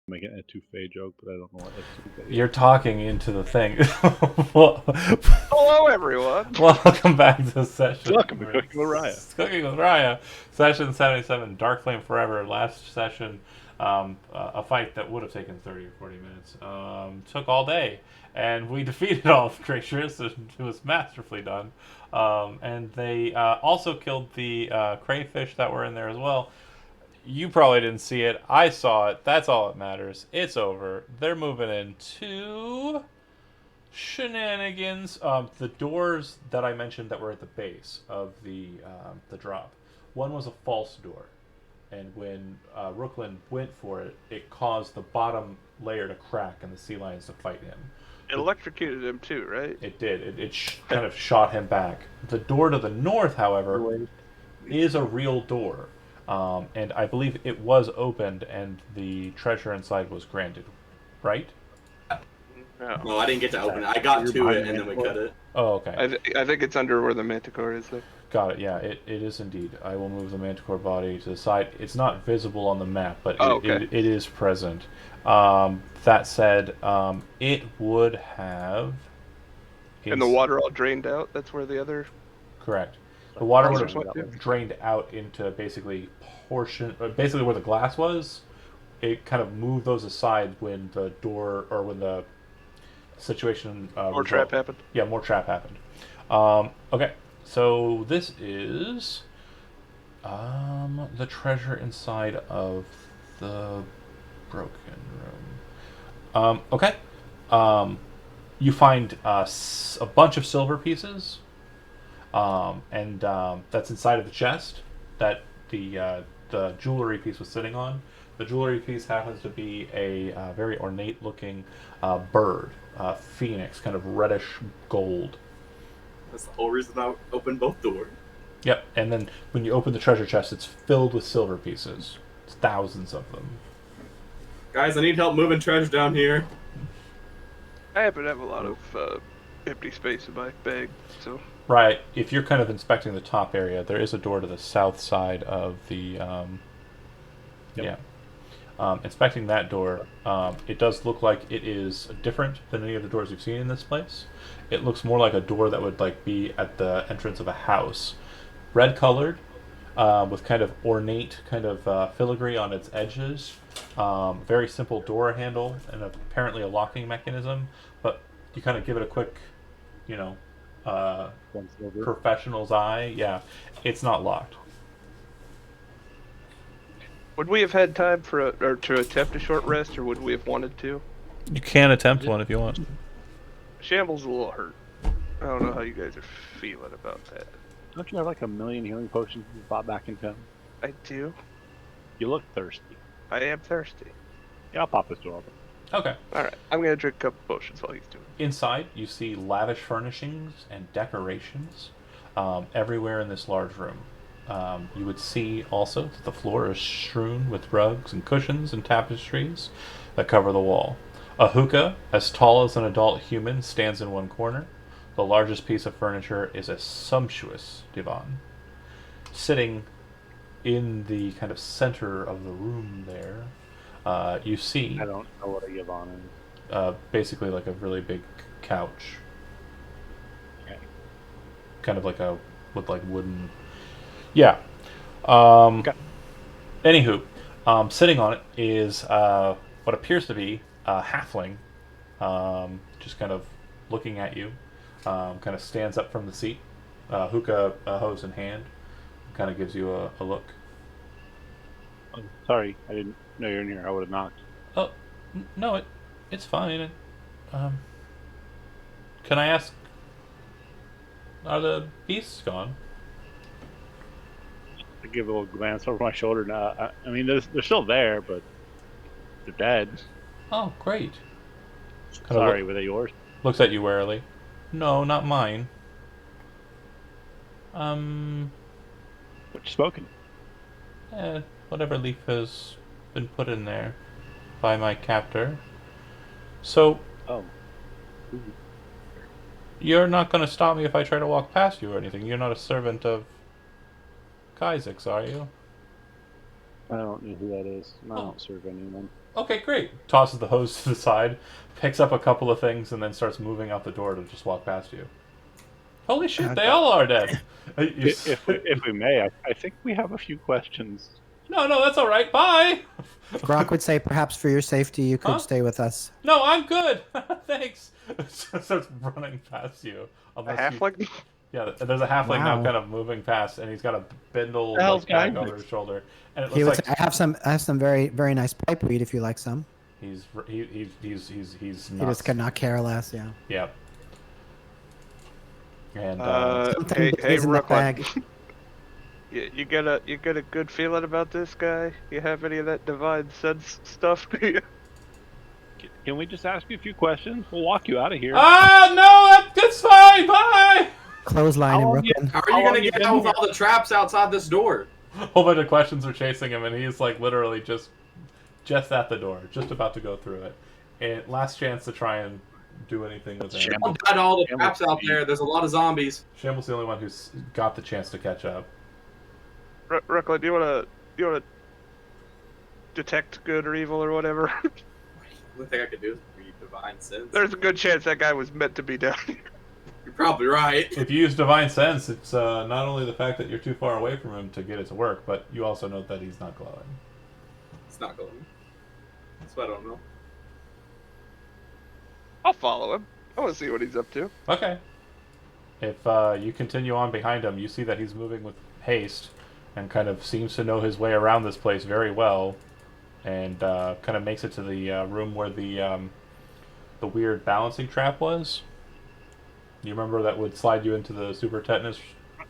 making a touffee joke, but I don't know what a touffee You're is. talking into the thing. Well, Hello, everyone. welcome back to session. Welcome to Cooking with Raya. Cooking with Raya. Session 77, Darkflame Forever. Last session, a fight that would have taken 30 or 40 minutes, took all day. And we defeated all of creatures. It was masterfully done. And they also killed the crayfish that were in there as well. You probably didn't see it. I saw it. That's all that matters. It's over. They're moving into shenanigans. The doors that I mentioned that were at the base of the drop. One was a false door, and when Rooklyn went for it, it caused the bottom layer to crack and the sea lions to fight him. It electrocuted him too, right? It did. It kind of shot him back. The door to the north, however, is a real door. And I believe it was opened and the treasure inside was granted, right? No, I didn't get to open it. I got to it and then we cut it. Oh, okay. I think it's under where the manticore is, though. Got it. Yeah, it is indeed. I will move the manticore body to the side. It's not visible on the map, but it is present. That said, it would have... And the water all drained out? That's where the other... Correct. The water would Monsters went have to? drained out into basically basically where the glass was. It kind of moved those aside when the door, or when the situation... More trap happened? Yeah, more trap happened. Okay, so this is the treasure inside of the broken room. Okay. You find a bunch of silver pieces, and that's inside of the chest that the jewelry piece was sitting on. The jewelry piece happens to be a very ornate-looking bird, phoenix, kind of reddish gold. That's the whole reason I opened both doors. Yep, and then when you open the treasure chest, it's filled with silver pieces. It's thousands of them. Guys, I need help moving treasure down here. I happen to have a lot of empty space in my bag, so... Right, if you're kind of inspecting the top area, there is a door to the south side of the... Yeah. Inspecting that door, it does look like it is different than any of the doors you've seen in this place. It looks more like a door that would be at the entrance of a house. Red colored, with kind of ornate kind of filigree on its edges. Very simple door handle and apparently a locking mechanism, but you kind of give it a quick, professional's eye. Yeah, it's not locked. Would we have had time to attempt a short rest, or would we have wanted to? You can attempt one if you want. Shambles a little hurt. I don't know how you guys are feeling about that. Don't you have like 1,000,000 healing potions you bought back in town? I do. You look thirsty. I am thirsty. Yeah, I'll pop this door open. Okay. Alright, I'm gonna drink a couple potions while he's doing it. Inside, you see lavish furnishings and decorations everywhere in this large room. You would see also that the floor is strewn with rugs and cushions and tapestries that cover the wall. A hookah, as tall as an adult human, stands in one corner. The largest piece of furniture is a sumptuous divan. Sitting in the kind of center of the room there, you see... I don't know what a divan is. Basically like a really big couch. Okay. Kind of like with wooden... Yeah. Okay. Anywho, sitting on it is what appears to be a halfling, just kind of looking at you. Kind of stands up from the seat, hookah hose in hand, kind of gives you a look. Oh, sorry, I didn't know you were in here. I would have knocked. Oh, no, it's fine. Can I ask, are the beasts gone? I give a little glance over my shoulder. Now, I mean, they're still there, but they're dead. Oh, great. Sorry, were they yours? Looks at you warily. No, not mine. What you smoking? Whatever leaf has been put in there by my captor. So, Oh. you're not going to stop me if I try to walk past you or anything. You're not a servant of Kaizik's, are you? I don't know who that is. I Oh. don't serve anyone. Okay, great. Tosses the hose to the side, picks up a couple of things, and then starts moving out the door to just walk past you. Holy shit, they all are dead. If we may, I think we have a few questions. No, that's all right. Bye. Grok would say, perhaps for your safety, you could Huh? stay with us. No, I'm good. Thanks. Starts running past you. A Unless you- halfling? Yeah, there's a halfling now Wow. kind of moving past, and he's got a bindle The hell's bag guy? over his shoulder, and it He looks would like say, I have some very, very nice pipe weed if you like some. he's He nuts. just could not care less, yeah. Yeah. And Something Hey, is in the Rookwood. bag. You get a good feeling about this guy? You have any of that divine sense stuff? Do you? Can we just ask you a few questions? We'll walk you out of here. no, that's fine. Bye. Clothesline How in long you- Brooklyn. How are How you long gonna you get been out with here? all the traps outside this door? A whole bunch of questions are chasing him, and he's like literally just at the door, just about to go through it. And last chance to try and do anything with it. Shambles. Don't die to all the Shambles. traps out there. There's a lot of zombies. Shamble's the only one who's got the chance to catch up. Rookwood, do you wanna detect good or evil or whatever? The only thing I could do is read divine sense. There's a good chance that guy was meant to be down here. You're probably right. If you use Divine Sense, it's not only the fact that you're too far away from him to get it to work, but you also know that he's not glowing. It's not going. That's what I don't know. I'll follow him. I want to see what he's up to. Okay. If you continue on behind him, you see that he's moving with haste and kind of seems to know his way around this place very well, and kind of makes it to the room where the weird balancing trap was. You remember that would slide you into the super tetanus?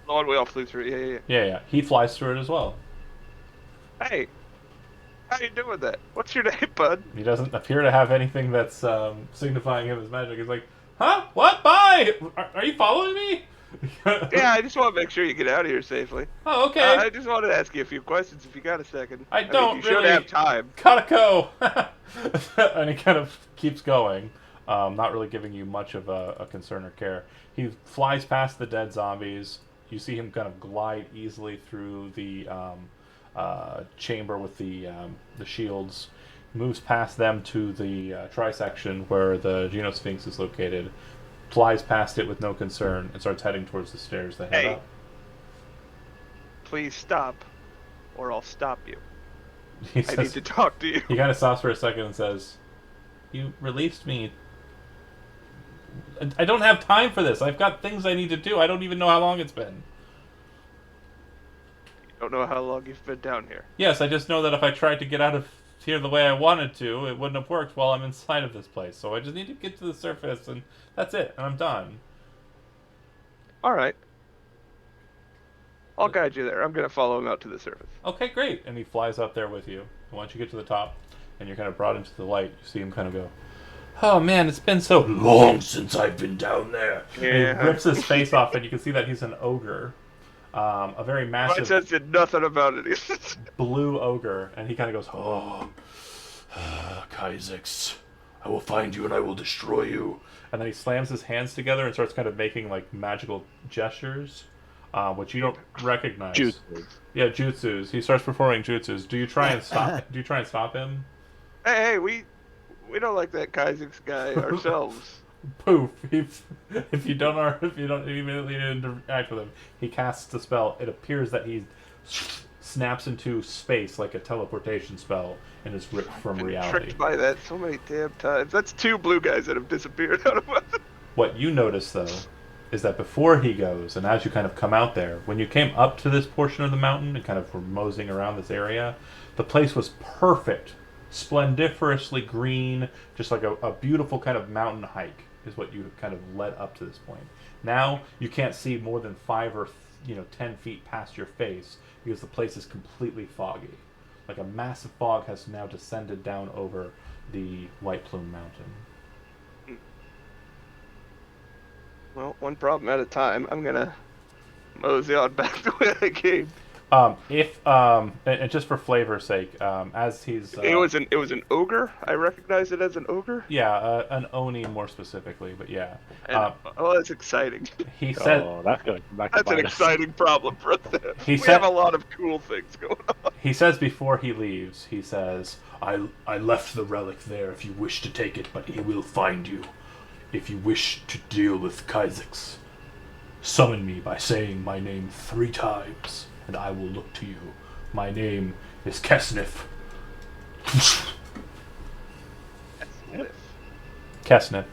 The one we all flew through. Yeah. Yeah. He flies through it as well. Hey, how you doing that? What's your name, bud? He doesn't appear to have anything that's signifying him as magic. He's like, huh? What? Bye! Are you following me? Yeah, I just want to make sure you get out of here safely. Oh, okay. I just wanted to ask you a few questions if you got a second. I don't mean, you should really- have time. Gotta go! And he kind of keeps going, not really giving you much of a concern or care. He flies past the dead zombies. You see him kind of glide easily through the chamber with the shields, moves past them to the trisection where the Genosphinx is located, flies past it with no concern, and starts heading towards the stairs that head Hey. up. Please stop, or I'll stop you. He I need says, to talk to you. he kind of stops for a second and says, "You released me. I don't have time for this. I've got things I need to do. I don't even know how long it's been." Don't know how long you've been down here. Yes, I just know that if I tried to get out of here the way I wanted to, it wouldn't have worked while I'm inside of this place. So I just need to get to the surface, and that's it. And I'm done. All right. I'll guide you there. I'm gonna follow him out to the surface. Okay, great. And he flies up there with you. And once you get to the top, and you're kind of brought into the light, you see him kind of go, "Oh man, it's been so long since I've been down there." And Yeah. he rips his face off, and you can see that he's an ogre. A very My massive sense did nothing about it. blue ogre, and he kind of goes, "Oh, Kaizix, I will find you and I will destroy you." And then he slams his hands together and starts kind of making like magical gestures, which you don't recognize. Jutsu. Yeah, jutsus. He starts performing jutsus. Do you try and stop? Do you try and stop him? Hey, we don't like that Kaizix guy ourselves. Poof! If you don't immediately interact with him, he casts a spell. It appears that he snaps into space like a teleportation spell and is ripped from Been reality. tricked by that so many damn times. That's two blue guys that have disappeared out of us. What you notice, though, is that before he goes, and as you kind of come out there, when you came up to this portion of the mountain and kind of were moseying around this area, the place was perfect, splendiferously green, just like a beautiful kind of mountain hike is what you kind of led up to this point. Now you can't see more than 5 or 10 feet past your face because the place is completely foggy. Like a massive fog has now descended down over the White Plume Mountain. Well, one problem at a time. I'm gonna mosey on back the way I came. And just for flavor's sake, as he's It was an ogre. I recognize it as an ogre. an oni more specifically, but yeah. And, oh, that's exciting. He said Oh, that's gonna come back to That's an bite us. exciting problem for us. He We said- have a lot of cool things going on. He says before he leaves, he says, I left the relic there if you wish to take it, but he will find you. If you wish to deal with Kaizix, summon me by saying my name 3 times, and I will look to you. My name is Kesnif. Kesnif.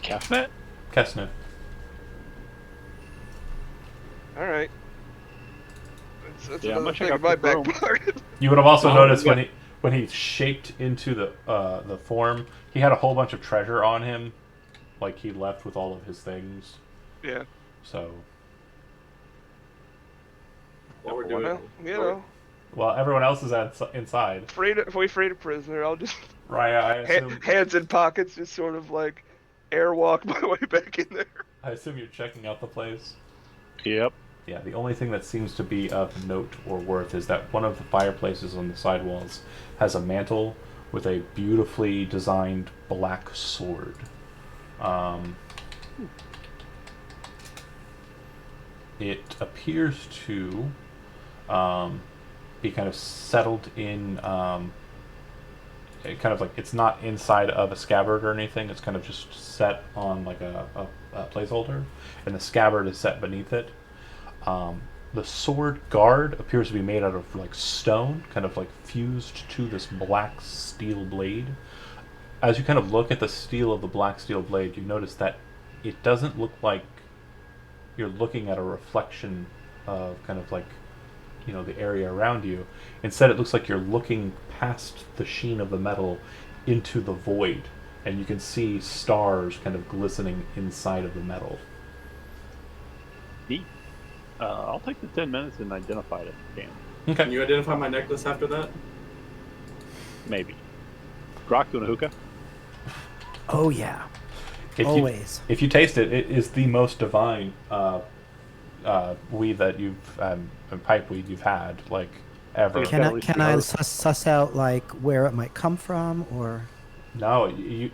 Kefnet? Kesnif. Alright. That's Yeah, I'm another gonna check thing out in my the back room. pocket. You would have also Oh, noticed yeah. when he shaped into the form, he had a whole bunch of treasure on him, like he left with all of his things. Yeah. So, What we're doing. Well, you know, well, everyone else is inside. if we freed a prisoner, I'll just Raya, I assume. hands in pockets, just sort of like airwalk my way back in there. I assume you're checking out the place. Yep. Yeah, the only thing that seems to be of note or worth is that one of the fireplaces on the side walls has a mantle with a beautifully designed black sword. It appears to be kind of settled in, kind of like it's not inside of a scabbard or anything. It's kind of just set on like a placeholder, and the scabbard is set beneath it. The sword guard appears to be made out of like stone, kind of like fused to this black steel blade. As you kind of look at the steel of the black steel blade, you notice that it doesn't look like you're looking at a reflection of kind of like, you know, the area around you. Instead, it looks like you're looking past the sheen of the metal into the void, and you can see stars kind of glistening inside of the metal. Neat. I'll take the 10 minutes and identify it if you can. Okay. Can you identify my necklace after that? Maybe. Grok doing a hookah? Oh yeah. If Always. if you taste it, it is the most divine weed that you've pipe weed you've had like ever. Can I suss out like where it might come from, or? No, you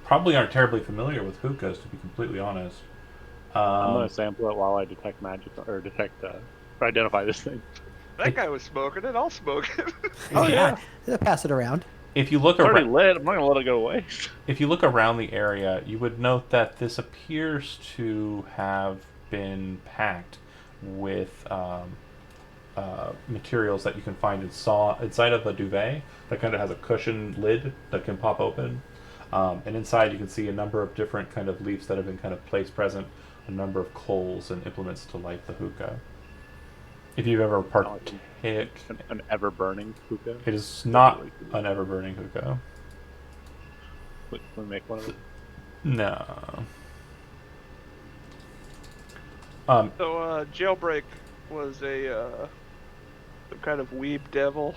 probably aren't terribly familiar with hookahs, to be completely honest. I'm gonna sample it while I detect magic or identify this thing. That guy was smoking it. I'll smoke it. Oh yeah. Pass it around. If you look It's already around, lit. I'm not gonna let it go away. if you look around the area, you would note that this appears to have been packed with materials that you can find inside of a duvet that kind of has a cushion lid that can pop open. And inside you can see a number of different kind of leaves that have been kind of placed present, a number of coals and implements to light the hookah. If you've ever partaken, An ever-burning hookah. it is not an ever-burning hookah. Can we make one of it? No. So, Jailbreak was some kind of weeb devil.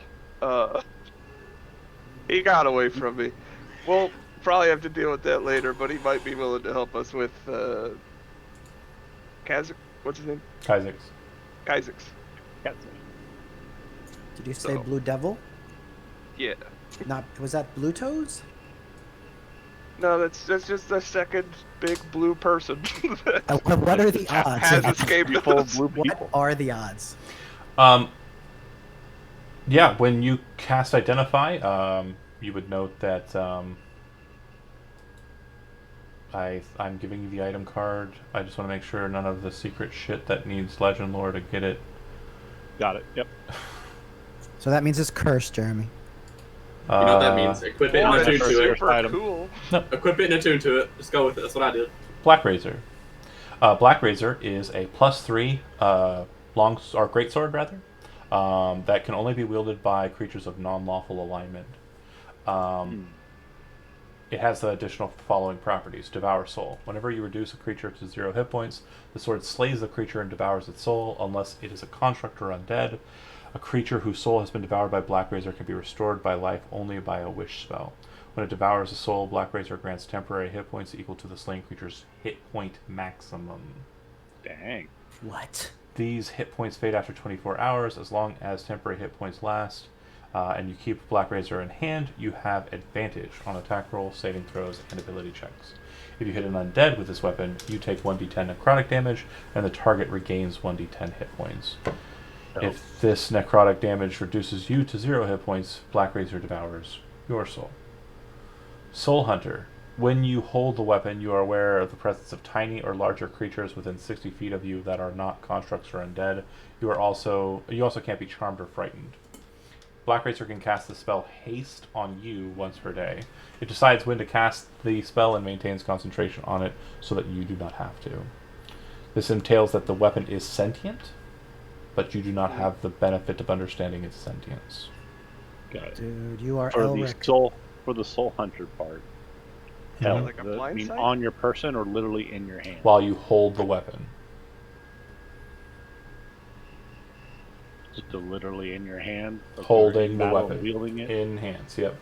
He got away from me. We'll probably have to deal with that later, but he might be willing to help us with, what's his name? Kaizix. Kaizix. Did you say So- Blue Devil? Yeah. Was that Blue Toes? No, that's just the second big blue person. What are the odds? Has escaped Full of us. blue What people. are the odds? Yeah, when you cast Identify, you would note that I'm giving you the item card. I just want to make sure none of the secret shit that needs Legend Lore to get it. Got it. Yep. So that means it's cursed, Jeremy. You know what that means? Equip it and Oh, attune that's to it. super Item. cool. Equip it and attune to it. Just go with it. That's what I did. Black Razor. Black Razor is a +3 long or great sword rather, that can only be wielded by creatures of non-lawful alignment. It has the additional following properties: Devour Soul. Whenever you reduce a creature to 0 hit points, the sword slays the creature and devours its soul, unless it is a construct or undead. A creature whose soul has been devoured by Black Razor can be restored by life only by a wish spell. When it devours a soul, Black Razor grants temporary hit points equal to the slain creature's hit point maximum. Dang. What? These hit points fade after 24 hours. As long as temporary hit points last, and you keep Black Razor in hand, you have advantage on attack rolls, saving throws, and ability checks. If you hit an undead with this weapon, you take 1d10 necrotic damage, and the target regains 1d10 hit points. If this necrotic damage reduces you to 0 hit points, Black Razor devours your soul. Soul Hunter. When you hold the weapon, you are aware of the presence of tiny or larger creatures within 60 feet of you that are not constructs or undead. You also can't be charmed or frightened. Black Razor can cast the spell Haste on you once per day. It decides when to cast the spell and maintains concentration on it so that you do not have to. This entails that the weapon is sentient, but you do not have the benefit of understanding its sentience. Got it. Dude, you are For Elric. the soul hunter part. Like a blind sight? On your person or literally in your hand? While you hold the weapon. Just literally in your hand? Holding the weapon. Wielding it? In hands, yep.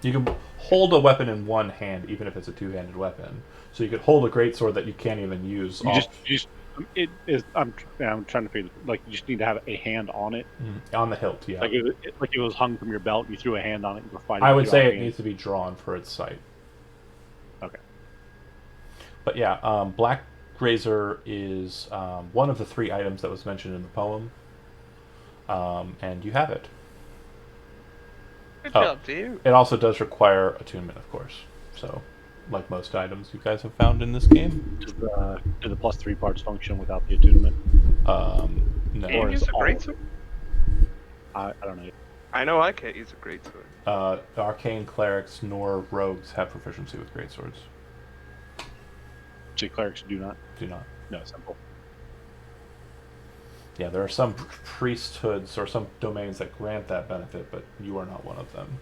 You can hold a weapon in one hand, even if it's a two-handed weapon. So you could hold a greatsword that you can't even use. I'm trying to figure, like, you just need to have a hand on it. On the hilt, yeah. Like it was hung from your belt, you threw a hand on it and were fighting. I would say it needs to be drawn for its sight. Okay. But yeah, Black Razor is one of the 3 items that was mentioned in the poem. And you have it. Good job to you. It also does require attunement, of course. So, like most items you guys have found in this game. Do the plus 3 parts function without the attunement? No. Can you use a greatsword? I don't know. I know I can't use a greatsword. Arcane clerics nor rogues have proficiency with greatswords. So clerics do not? Do not. No, simple. Yeah, there are some priesthoods or some domains that grant that benefit, but you are not one of them.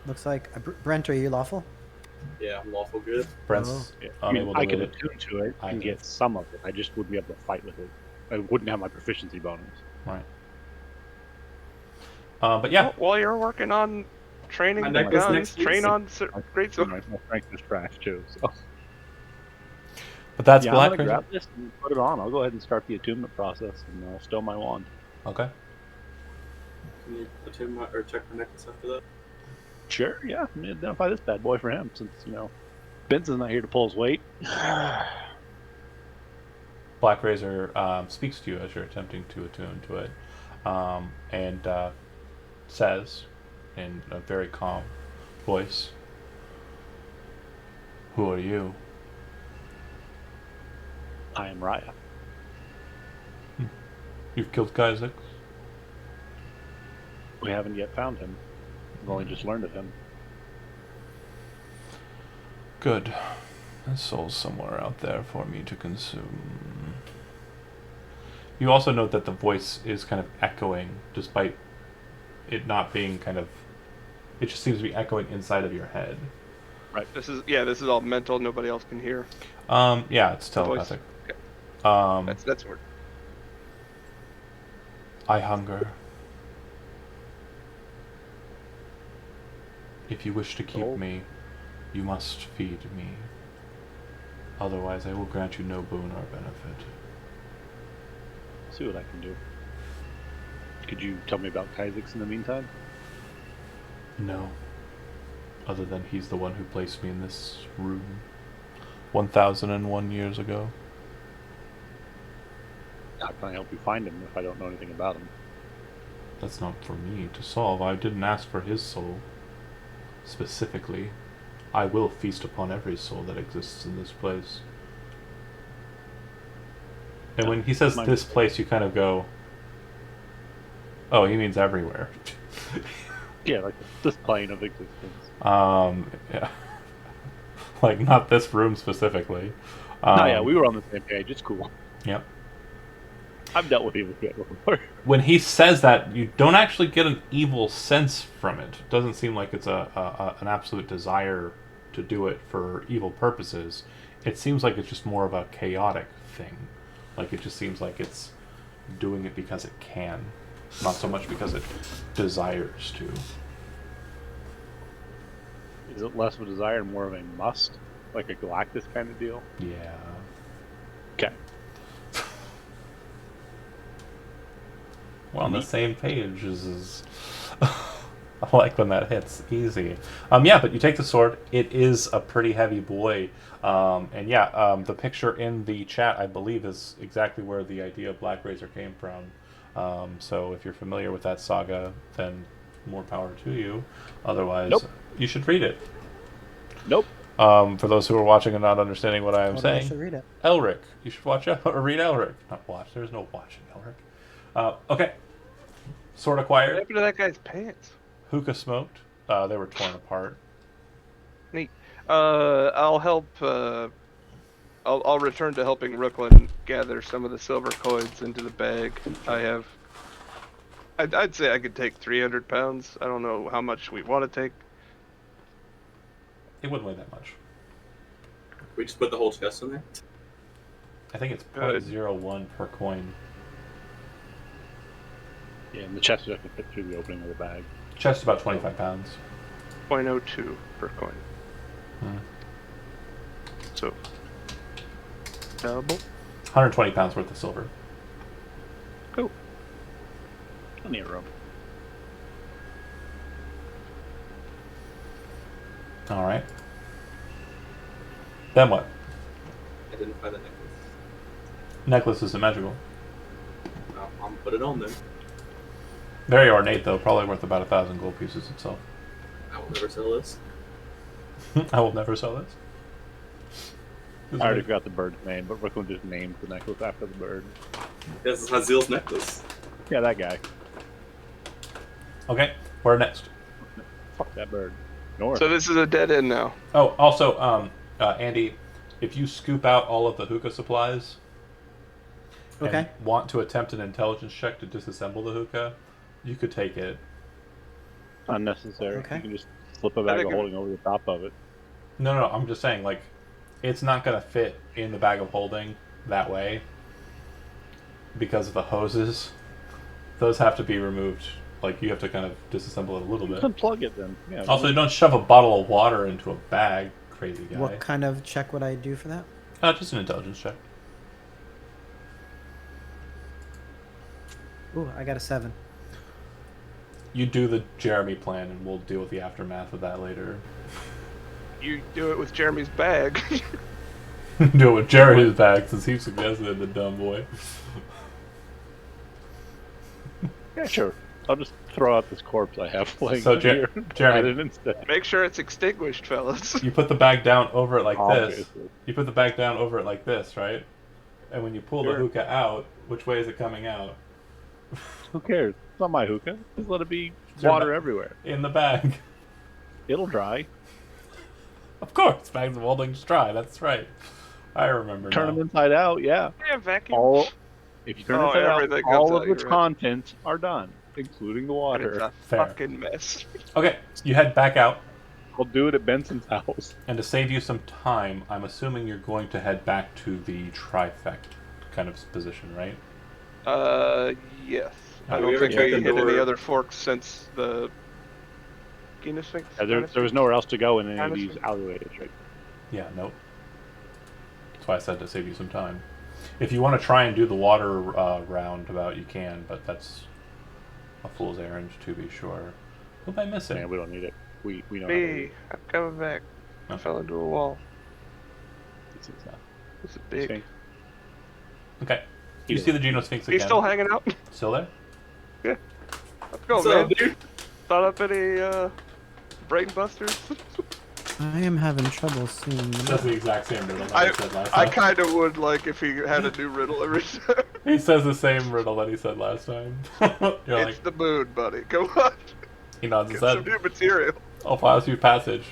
Looks like Brent, are you lawful? Yeah, lawful good. Brent's unable I to could live it. attune to it and get some of it. I just wouldn't be able to fight with it. I wouldn't have my proficiency bonus. Right. But yeah. While you're working on training My the neck is guns, next week. train on My greatsword. my strength is trash too. So. But that's Yeah, Black I'm gonna Razor. grab this and put it on. I'll go ahead and start the attunement process, and I'll stow my wand. Okay. Can you attune or check my necklace after that? Sure, yeah. Let me identify this bad boy for him, since, Benson's not here to pull his weight. Black Razor speaks to you as you're attempting to attune to it, and says in a very calm voice, "Who are you?" I am Raya. You've killed Kaizek? We haven't yet found him. We've only just learned of him. Good. His soul's somewhere out there for me to consume. You also note that the voice is kind of echoing, despite it not being it just seems to be echoing inside of your head. Right. This is all mental. Nobody else can hear. Yeah, it's telepathic. Okay. That's weird. I hunger. If you wish to keep me, you must feed me. Otherwise, I will grant you no boon or benefit. See what I can do. Could you tell me about Kaizix in the meantime? No. Other than he's the one who placed me in this room 1,001 years ago. How can I help you find him if I don't know anything about him? That's not for me to solve. I didn't ask for his soul. Specifically, I will feast upon every soul that exists in this place. And when he says this place, you kind of go, oh, he means everywhere. Yeah, like this plane of existence. Yeah. Like, not this room specifically. No, yeah, we were on the same page. It's cool. Yep. I've dealt with evil people before. When he says that, you don't actually get an evil sense from it. It doesn't seem like it's an absolute desire to do it for evil purposes. It seems like it's just more of a chaotic thing. Like, it just seems like it's doing it because it can, not so much because it desires to. Is it less of a desire and more of a must? Like a Galactus kind of deal? Yeah. Okay. We're on the same page. I like when that hits easy. Yeah, but you take the sword. It is a pretty heavy boy. And yeah, the picture in the chat, I believe, is exactly where the idea of Black Razor came from. So if you're familiar with that saga, then more power to you. Otherwise, Nope. you should read it. Nope. For those who are watching and not understanding what I am Well, then I saying, should read it. Elric. You should watch or read Elric. Not watch. There's no watching Elric. Okay. Sword What acquired. happened to that guy's pants? Hookah smoked. They were torn apart. Neat. I'll help. I'll return to helping Brooklyn gather some of the silver coins into the bag. I have. I'd say I could take 300 pounds. I don't know how much we want to take. It wouldn't weigh that much. We just put the whole chest in there. I think it's Good. 0.01 per coin. Yeah, and the chest doesn't fit through the opening of the bag. Chest about 25 pounds. 0.02 per coin. Hmm. So double. 120 pounds worth of silver. Cool. Plenty of room. All right. Then what? I didn't find the necklace. Necklace isn't magical. I'm gonna put it on then. Very ornate, though. Probably worth about 1,000 gold pieces itself. I will never sell this. I will never sell this. I already forgot the bird's name, but Brooklyn just named the necklace after the bird. This is Hazil's necklace. Yeah, that guy. Okay. Where next? Fuck that bird. North. So this is a dead end now. Oh, also, Andy, if you scoop out all of the hookah supplies Okay. and want to attempt an intelligence check to disassemble the hookah, you could take it. Unnecessary. Okay. You can just slip a bag think of it- holding over the top of it. No, I'm just saying, like, it's not going to fit in the bag of holding that way because of the hoses. Those have to be removed. Like, you have to kind of disassemble it a little bit. Unplug it then. Yeah. Also, you don't shove a bottle of water into a bag, crazy guy. What kind of check would I do for that? Just an intelligence check. Ooh, I got a 7. You do the Jeremy plan, and we'll deal with the aftermath of that later. You do it with Jeremy's bag. Do it with Jeremy's bag, since he suggested it, the dumb boy. Yeah, sure. I'll just throw out this corpse I have laying So, here. Jeremy- Add it instead. Make sure it's extinguished, fellas. You put the bag down over it like this. Obviously. You put the bag down over it like this, right? And when you pull the Sure. hookah out, which way is it coming out? Who cares? It's not my hookah. Just let it be Your water ba- everywhere. In the bag. It'll dry. Of course, bags of holding's dry. That's right. I remember Turn now. them inside out, yeah. Yeah, vacuum. All if you turn Oh, it inside out, everything comes all out, of its you're right. contents are done, including the But it's water. a Fair. fucking mess. Okay, you head back out, I'll do it at Benson's house. and to save you some time, I'm assuming you're going to head back to the trifect kind of position, right? Yes. I Have don't we ever think checked we the hit any door? other forks since the Guinness Sphinx. There was nowhere else to go in any of Honestly. these alleyways, right? Yeah, nope. That's why I said to save you some time. If you want to try and do the water roundabout, you can, but that's a fool's errand to be sure. Who am I missing? Man, we don't need it. We know how to Me, I'm coming back. I Okay. fell into a wall. This is, This is big. Sphinx. Okay. You see the Genosphinx again? He's still hanging out. Still there? Let's go, What's man. up, dude? Thought up any brain busters? I am having trouble seeing the That's the exact same riddle that I- I said last I time. kind of would like if he had a new riddle every time. He says the same riddle that he said last time. You're It's like, the moon, buddy. Come on. he nods Get his some head. new material. I'll pass you passage.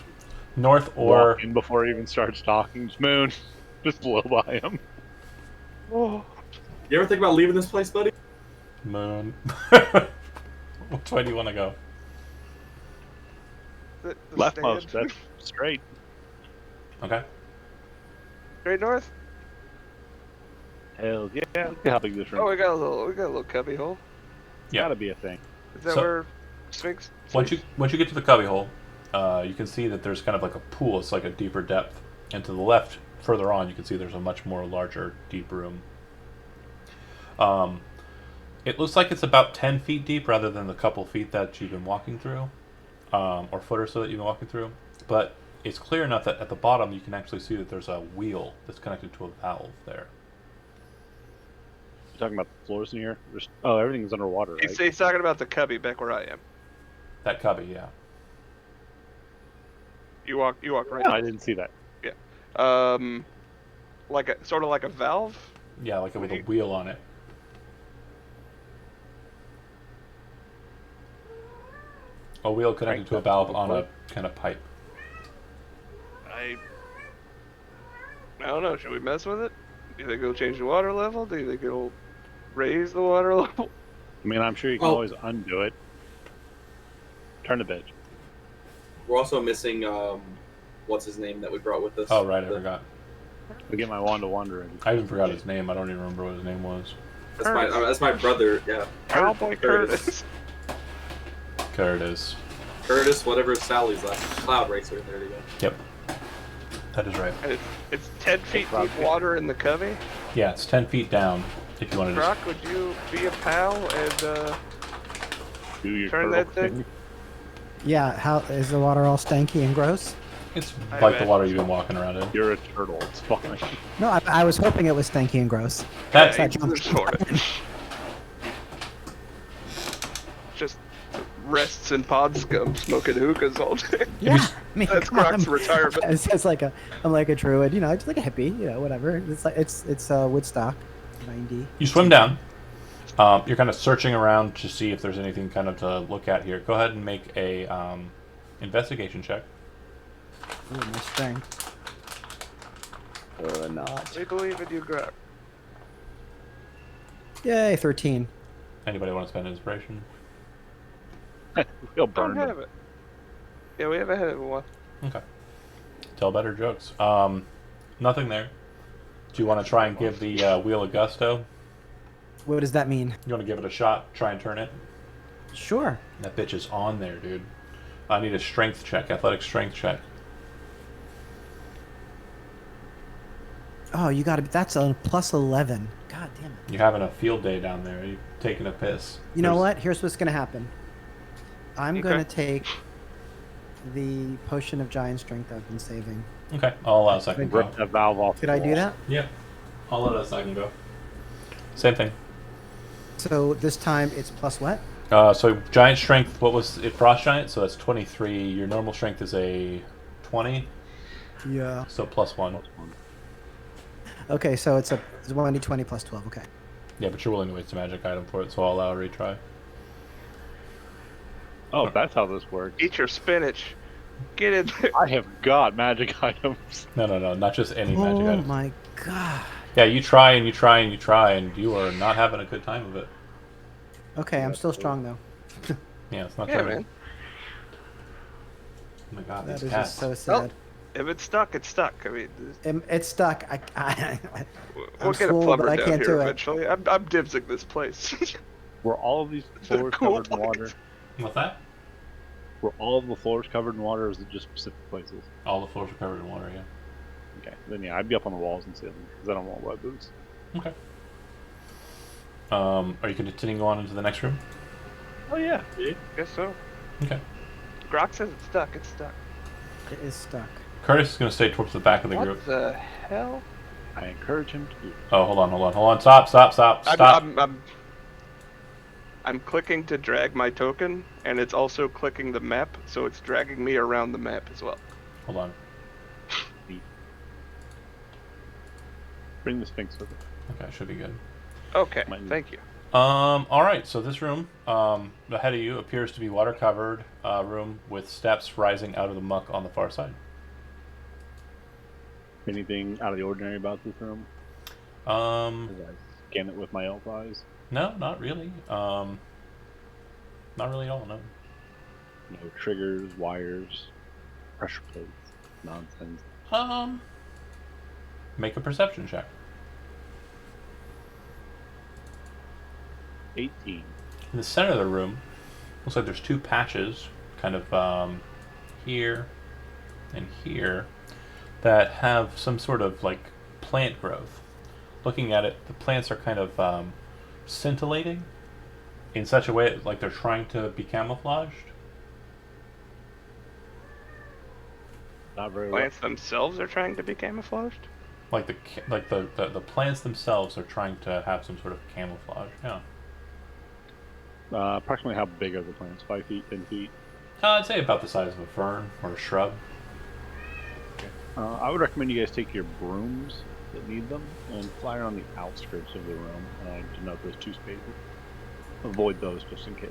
North or Walk in before he even starts talking. Just moon. Just blow by him. Oh. You ever think about leaving this place, buddy? moon. Which way do you want to go? The Leftmost. stand. That's straight. Okay. Straight north. Hell yeah. Look at how big this room. Oh, we got a little cubby hole. Yeah. Gotta be a thing. Is that So- where Sphinx? Once you get to the cubby hole, you can see that there's kind of like a pool. It's like a deeper depth. And to the left, further on, you can see there's a much more larger, deep room. It looks like it's about 10 feet deep rather than the couple feet that you've been walking through. or foot or so that you've been walking through, but it's clear enough that at the bottom you can actually see that there's a wheel that's connected to a valve there. You're talking about the floors in here? Oh, everything's underwater, right? He's talking about the cubby back where I am. That cubby, yeah. You walk right. No, I didn't see that. Yeah. Sort of like a valve. Yeah, like with a wheel on it. A wheel connected to a valve on a kind of pipe. I don't know. Should we mess with it? Do you think it'll change the water level? Do you think it'll raise the water level? I mean, I'm sure you can always undo it. Turn the bitch. We're also missing, what's his name that we brought with us? Oh, right, I forgot. We get my wand to wander. I even forgot his name. I don't even remember what his name was. That's my brother, yeah. Cowboy Curtis. Curtis, whatever Sally's last. Cloud Racer, there you go. Yep. That is right. It's 10 feet deep water in the cubby. Yeah, it's 10 feet down if you wanted to. Brock, would you be a pal and Do your turn that thing? Yeah, how is the water all stanky and gross? It's I like the bet. water you've been walking around in. You're a turtle. It's fine. No, I was hoping it was stanky and gross. That, I jumped. Sort of. Just rests in pod scum smoking hookahs all day. Yeah, I mean, That's come on. Croc's retirement. It's like I'm like a druid, just like a hippie, whatever. It's like it's Woodstock, 90. you swim down. You're kind of searching around to see if there's anything kind of to look at here. Go ahead and make a investigation check. Ooh, my strength. Not. We believe in you, Croc. Yay, 13. Anybody want to spend inspiration? He'll Don't burn have it. Yeah, we haven't had it in a while. Okay. Tell better jokes. Nothing there. Do you want to try and give the wheel a gusto? What does that mean? You want to give it a shot? Try and turn it? Sure. That bitch is on there, dude. I need a strength check, athletic strength check. Oh, you got to. That's a plus 11. God damn it. You're having a field day down there. You're taking a piss. You know what? Here's what's gonna happen. I'm Okay. gonna take the potion of giant strength I've been saving. Okay, I'll allow a second go. Rip that valve off. Could the I do wall. that? Yeah, I'll let a second go. Same thing. So this time it's plus what? So giant strength, what was it? Frost giant, so that's 23. Your normal strength is a 20, Yeah. so plus 1. Okay, so it's 1d20 plus 12. Okay. Yeah, but you're willing to waste a magic item for it, so I'll allow a retry. Oh, that's how this works. Eat your spinach. Get in there. I have got magic items. No, not just any magic Oh item. my god. Yeah, you try and you try and you try, and you are not having a good time of it. Okay, I'm still strong though. Yeah, it's not Yeah, turning. man. Oh my god, That these is cats. just so sad. If it's stuck, it's stuck. I mean, It's stuck. we'll get a swole, plumber but I down can't here do it. eventually. I'm dibsing this place. Were all of these floors Cool covered in water? place. What's that? Were all of the floors covered in water, or is it just specific places? All the floors are covered in water, yeah. Okay, then yeah, I'd be up on the walls and ceiling because I don't want wet boots. Okay. Are you continuing on into the next room? Oh yeah. Guess so. Okay. Grok says it's stuck. It's stuck. It is stuck. Curtis is going to stay towards the back of the What group. the hell? I encourage him to do it. Oh, hold on. Stop. I'm clicking to drag my token, and it's also clicking the map, so it's dragging me around the map as well. Hold on. Bring the Sphinx with it. Okay, should be good. Okay, Might- thank you. Alright, so this room, ahead of you appears to be water-covered room with steps rising out of the muck on the far side. Anything out of the ordinary about this room? Um, As I scan it with my elf eyes. no, not really. Not really at all, no. No triggers, wires, pressure plates, nonsense. Make a perception check. 18. In the center of the room, looks like there's two patches, kind of here and here, that have some sort of like plant growth. Looking at it, the plants are kind of scintillating in such a way like they're trying to be camouflaged. not very well. Plants themselves are trying to be camouflaged. Like the plants themselves are trying to have some sort of camouflage. Yeah. Approximately how big are the plants? 5 feet, 10 feet? I'd say about the size of a fern or a shrub. I would recommend you guys take your brooms that need them and fly around the outskirts of the room to note those 2 spaces. Avoid those just in case.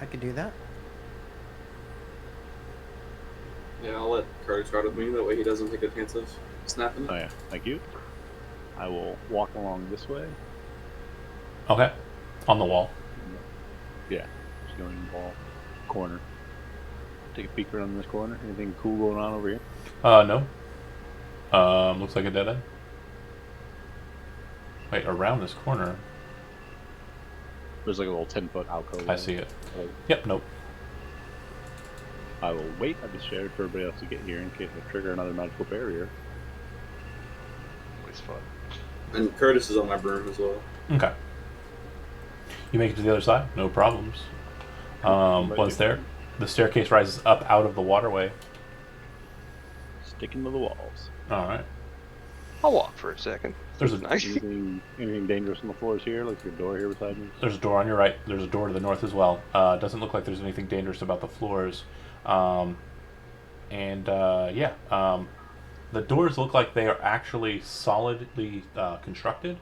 I could do that. Yeah, I'll let Curtis ride with me. That way he doesn't take a chance of snapping it. Oh yeah, thank you. I will walk along this way. Okay. On the wall. Yeah, just going in the wall corner. Take a peek around this corner. Anything cool going on over here? No. Looks like a dead end. Wait, around this corner. There's like a little 10-foot alcove. I see it. Yep, nope. I will wait at the shed for everybody else to get here in case I trigger another magical barrier. Always fun. And Curtis is on my broom as well. Okay. You make it to the other side, no problems. Once there, the staircase rises up out of the waterway. Sticking to the walls. All right. I'll walk for a second. There's a Nice. Anything dangerous on the floors here? Like your door here beside me? There's a door on your right. There's a door to the north as well. Doesn't look like there's anything dangerous about the floors. The doors look like they are actually solidly constructed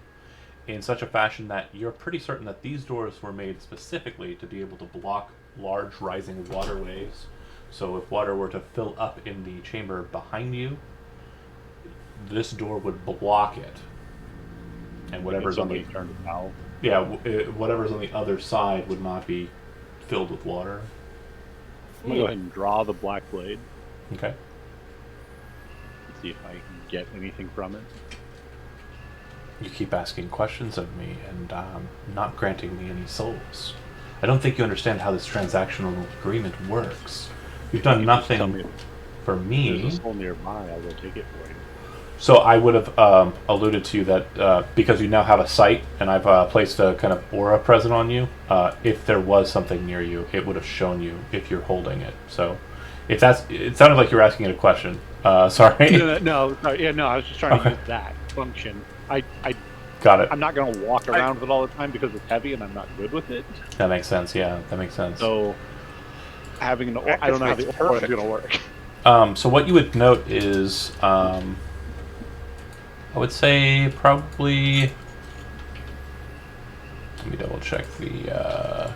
in such a fashion that you're pretty certain that these doors were made specifically to be able to block large rising waterways. So if water were to fill up in the chamber behind you, this door would block it. And whatever's on the whatever's on the other side would not be filled with water. I'm gonna go ahead and draw the black blade. Okay. And see if I can get anything from it. You keep asking questions of me and not granting me any souls. I don't think you understand how this transactional agreement works. You've done nothing for me. There's a soul nearby. I'll go take it for you. So I would have alluded to you that because you now have a sight and I've placed a kind of aura present on you, if there was something near you, it would have shown you if you're holding it. So if that's, it sounded like you were asking it a question. Sorry. No, I was just trying to use that function. I got it. I'm not going to walk around with it all the time because it's heavy and I'm not good with it. That makes sense. Yeah, that makes sense. So having an I don't know how the aura is going to work. So what you would note is, I would say probably. Let me double check the.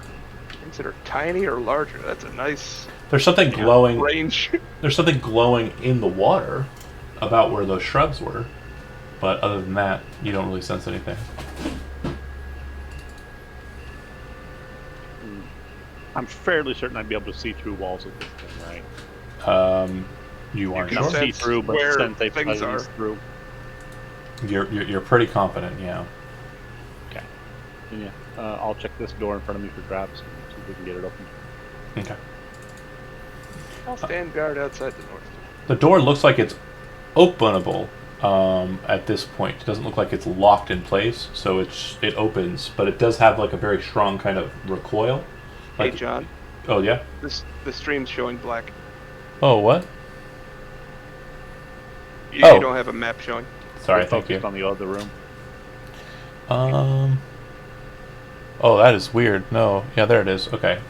Consider tiny or larger. That's a nice. There's something glowing. Range. There's something glowing in the water, about where those shrubs were, but other than that, you don't really sense anything. I'm fairly certain I'd be able to see through walls with this thing, right? You aren't Not sure. see through, but where sense a things presence are. through. You're pretty confident, yeah. Okay. Yeah. I'll check this door in front of me for traps and see if we can get it open. Okay. I'll stand guard outside the north. The door looks like it's openable at this point. It doesn't look like it's locked in place, so it opens, but it does have like a very strong kind of recoil. Hey, Like, John. oh yeah. The stream's showing black. Oh what? You don't have a map showing. Sorry, We're thank you. focused on the other room. Oh, that is weird. No, yeah, there it is. Okay.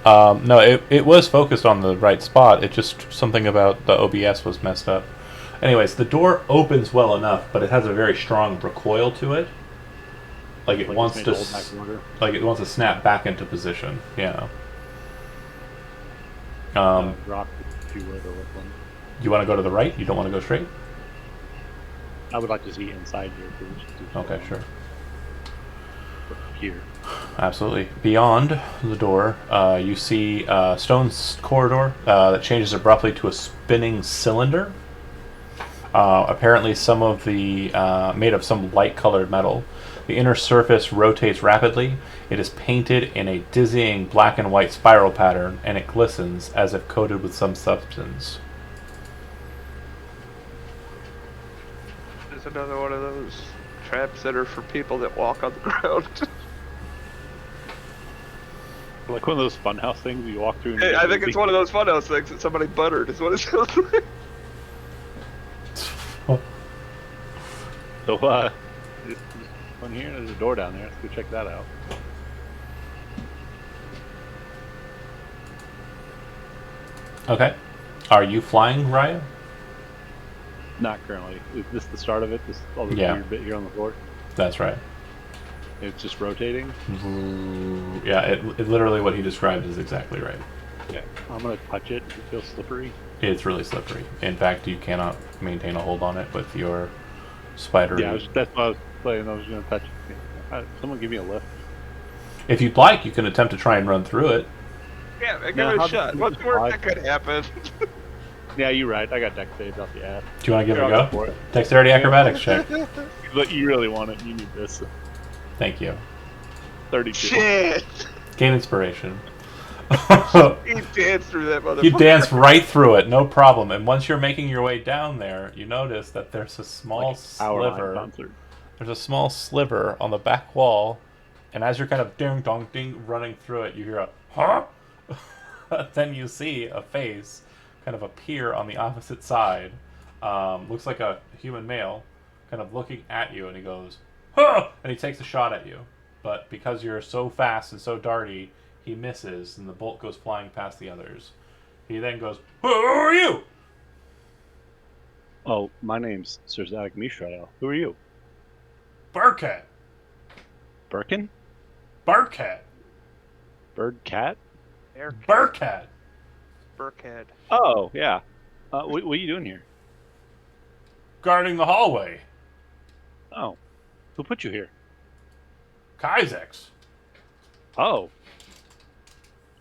No, it was focused on the right spot. It just something about the OBS was messed up. Anyways, the door opens well enough, but it has a very strong recoil to it. Like it wants to, like it wants to snap back into position. Yeah. Rock, if you would, or which one? You want to go to the right? You don't want to go straight? I would like to see inside here, please. Okay, sure. Here. Absolutely. Beyond the door, you see a stone corridor that changes abruptly to a spinning cylinder. Apparently some of the made of some light-colored metal. The inner surface rotates rapidly. It is painted in a dizzying black and white spiral pattern, and it glistens as if coated with some substance. There's another one of those traps that are for people that walk on the ground. Like one of those funhouse things you walk through. And Hey, I think it's one of those funhouse things that somebody buttered. Is what it sounds like. So, this one here, there's a door down there. Let's go check that out. Okay. Are you flying, Raya? Not currently. Is this the start of it? This all this Yeah. weird bit here on the floor? That's right. It's just rotating? Yeah, it literally what he described is exactly right. Okay. I'm going to touch it. Does it feel slippery? It's really slippery. In fact, you cannot maintain a hold on it with your spider. Yeah, that's why I was playing. I was going to touch it. Someone give me a lift. If you'd like, you can attempt to try and run through it. Yeah, I Now, got how a shot. does What's it the worst fly? that could happen? Yeah, you're right. I got deck saves off the ass. Do you want to give it Here, a I'll go? for it. Dexterity acrobatics check. But you really want it. You need this. Thank you. 32. Shit! Gain inspiration. He danced through that motherfucker. You danced right through it, no problem. And once you're making your way down there, you notice that there's a small Hour-long sliver. concert. There's a small sliver on the back wall, and as you're kind of ding dong ding running through it, you hear a huh? Then you see a face kind of appear on the opposite side. Looks like a human male, kind of looking at you, and he goes, huh! And he takes a shot at you. But because you're so fast and so darty, he misses, and the bolt goes flying past the others. He then goes, who are you? Oh, my name's Sir Zadak Mishrael. Who are you? Burkhead. Birkin? Burkhead. Bird Cat? Burkhead. Burkhead. Oh, yeah. What are you doing here? Guarding the hallway. Oh. Who put you here? Kaizex. Oh.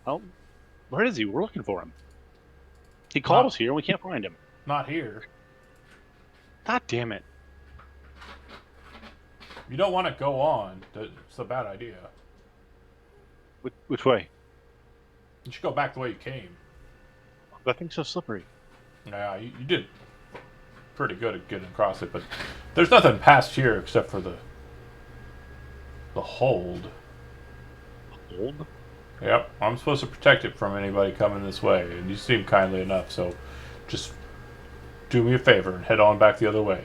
Oh. Where is he? We're looking for him. He called us here and we can't find him. Not here. God damn it. You don't want to go on. It's a bad idea. Which way? You should go back the way you came. That thing's so slippery. Yeah, you did pretty good at getting across it, but there's nothing past here except for the hold. Hold? Yep, I'm supposed to protect it from anybody coming this way, and you seem kindly enough, so just do me a favor and head on back the other way.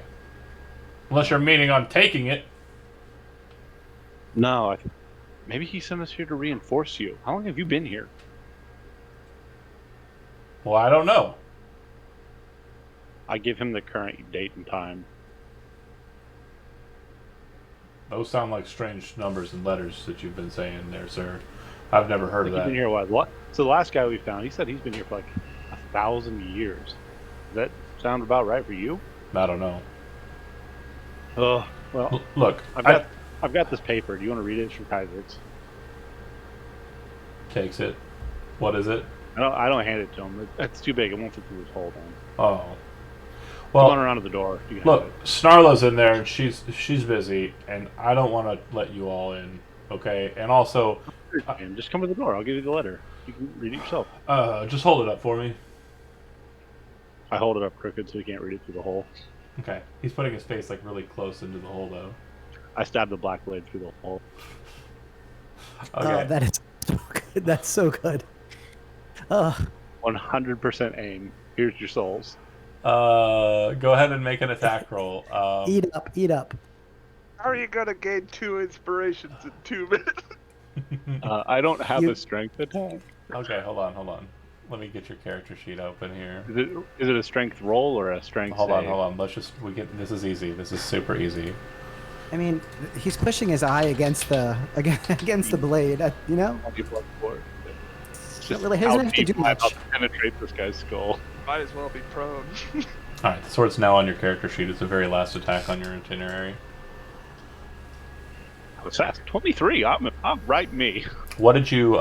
Unless you're meaning on taking it. No, maybe he sent us here to reinforce you. How long have you been here? Well, I don't know. I give him the current date and time. Those sound like strange numbers and letters that you've been saying there, sir. I've never heard of He's been that. here a while. What? So the last guy we found, he said he's been here for like 1,000 years. Does that sound about right for you? I don't know. Oh, well, Look, I've got this paper. Do you want to read it? It's from Kaiser's. takes it. What is it? I don't hand it to him. It's too big. It won't fit through his hole. Then. Oh. Come on Well, around to the door. You can look, have it. Snarla's in there, and she's busy, and I don't want to let you all in, okay? And also, And just come to the door. I'll give you the letter. You can read it yourself. just hold it up for me. I hold it up crooked so he can't read it through the hole. Okay. He's putting his face like really close into the hole, though. I stab the black blade through the hole. Okay. Oh, that is so good. That's so good. 100% aim. Here's your souls. Go ahead and make an attack roll. Eat up, eat up. How are you gonna gain 2 inspirations in 2 minutes? I don't have You- a strength attack. Okay, hold on. Let me get your character sheet open here. Is it a strength roll or a strength Hold save? on. This is easy. This is super easy. I mean, he's pushing his eye against the blade. You know, I'll give plus 4. It's Not really- he doesn't have to do deep am I much. about to penetrate this guy's skull. Might as well be prone. Alright, the sword's now on your character sheet. It's the very last attack on your itinerary. I was fast. 23. I'm right me. What did you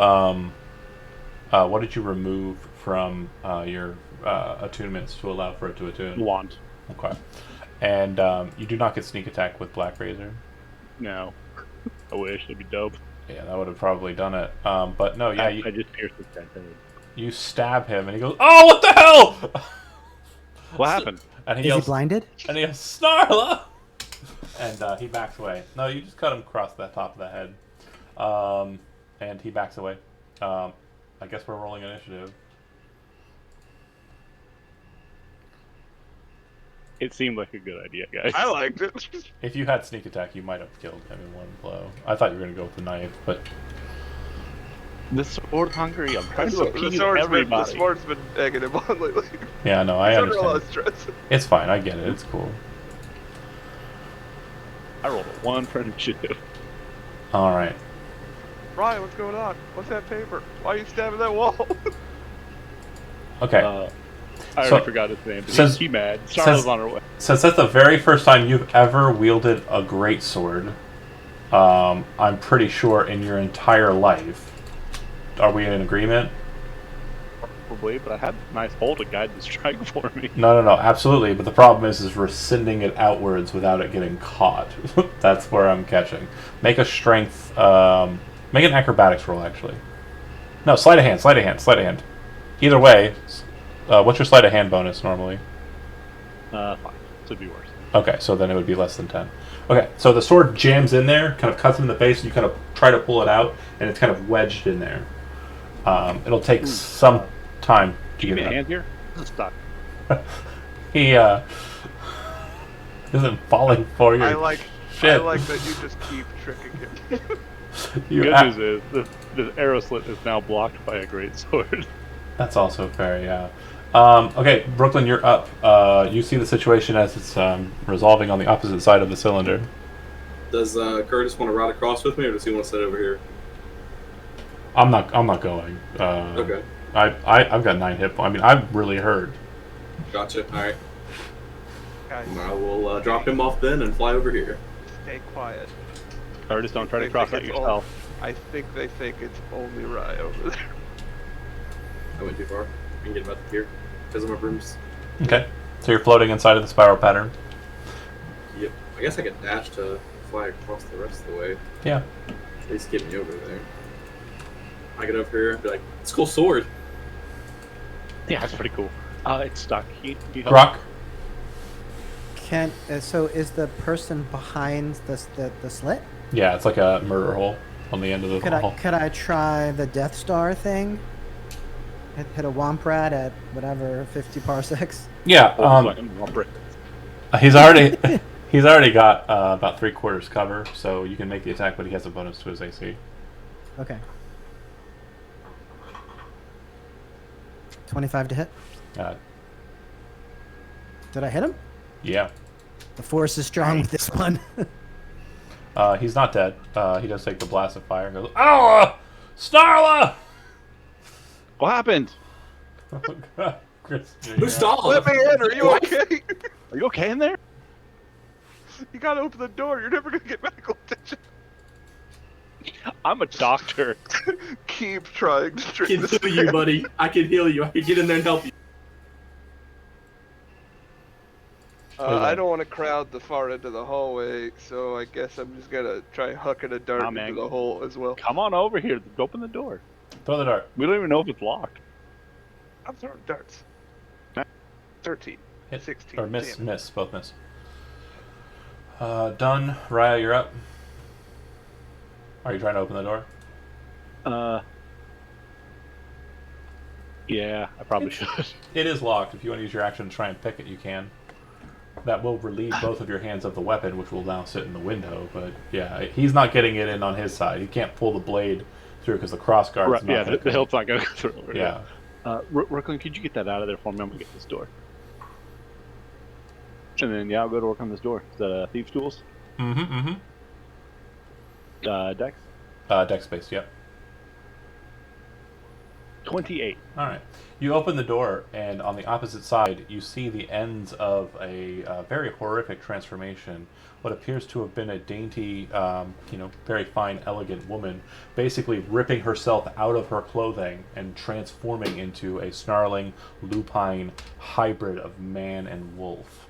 remove from your attunements to allow for it to attune? Wand. Okay. And you do not get sneak attack with Black Razor. No. I wish. It'd be dope. Yeah, that would have probably done it. But no, yeah, I just pierced this guy's head. you stab him and he goes, "Oh, what the hell!" What happened? And he is he yells, blinded? and he yells, "Snarla!" And he backs away. No, you just cut him across the top of the head. And he backs away. I guess we're rolling initiative. It seemed like a good idea, guys. I liked it. If you had sneak attack, you might have killed him in one blow. I thought you were going to go with the knife, but The sword hungry. I'm trying to The appease sword's everybody. been egging him on lately. yeah, no, I He's under a lot understand. of stress. It's fine. I get it. It's cool. I rolled a 1 for initiative. All right. Ryan, what's going on? What's that paper? Why are you stabbing that wall? Okay. I So, already forgot his name. But since- he's mad. since- Starla's on her way. Since that's the very first time you've ever wielded a great sword, I'm pretty sure in your entire life, are we in agreement? Probably, but I had a nice hole to guide the strike for me. No, absolutely. But the problem is rescinding it outwards without it getting caught. That's where I'm catching. Make a strength. Make an acrobatics roll, actually. No, sleight of hand. Either way, what's your sleight of hand bonus normally? 5. So it'd be worse. Okay, so then it would be less than 10. Okay, so the sword jams in there, kind of cuts him in the face, and you kind of try to pull it out, and it's kind of wedged in there. It'll take some time to Give get me a it hand here. This is stuck. out. He isn't falling for you. I like Shit. that you just keep tricking him. You Good a- news is the arrow slit is now blocked by a great sword. That's also fair, yeah. Okay, Brooklyn, you're up. You see the situation as it's resolving on the opposite side of the cylinder. Does Curtis want to ride across with me, or does he want to sit over here? I'm not going. Okay, I've got 9 hit points. I mean, I'm really hurt. gotcha. All right, Guys, I will drop him off then and fly over here. stay quiet. Curtis, don't try to They cross think out it's yourself. I think they think it's only Rye over there. I went too far. I can get about here because of my brooms. Okay, so you're floating inside of the spiral pattern. Yep. I guess I could dash to fly across the rest of the way. Yeah. At least get me over there. I get over here and be like, "It's a cool sword." Yeah, it's pretty cool. It's stuck. You help? Rock. So is the person behind the slit? Yeah, it's like a murder hole on the end of the hole. Could I try the Death Star thing? Hit a Womp Rat at whatever 50 parsecs. Yeah. He's already got about 3/4 cover, so you can make the attack, but he has a bonus to his AC. Okay. 25 to hit. Did I hit him? Yeah. The force is strong with this one. He's not dead. He does take the blast of fire and goes, "Ow! Snarla!" What happened? Chris, Who's stalling? Let me in. Are you okay? Are you okay in there? You gotta open the door. You're never gonna get medical attention. I'm a doctor. Keep trying to I trick can this heal you, man. buddy. I can heal you. I can get in there and help you. I don't want to crowd the far end of the hallway, so I guess I'm just gonna try hucking a dart Nah, man. into the hole as well. Come on over here. Open the door. Throw the dart. We don't even know if it's locked. I'm throwing darts. 13. Hit. 16. Or miss, Damn it. miss, both miss. Done. Raya, you're up. Are you trying to open the door? Yeah, I probably should. It is locked. If you want to use your action to try and pick it, you can. That will relieve both of your hands of the weapon, which will now sit in the window. But yeah, he's not getting it in on his side. He can't pull the blade through because the crossguard's Right, not yeah, gonna the come. hilt's not going to go through. Over Yeah. Brooklyn, could you get that out of there for me? I'm going to get this door. And then, yeah, I'll go to work on this door. Is that Thieves' Tools? Mm-hmm. Dex? Deck space, yep. 28. All right. You open the door, and on the opposite side, you see the ends of a very horrific transformation. What appears to have been a dainty, very fine, elegant woman, basically ripping herself out of her clothing and transforming into a snarling, lupine hybrid of man and wolf.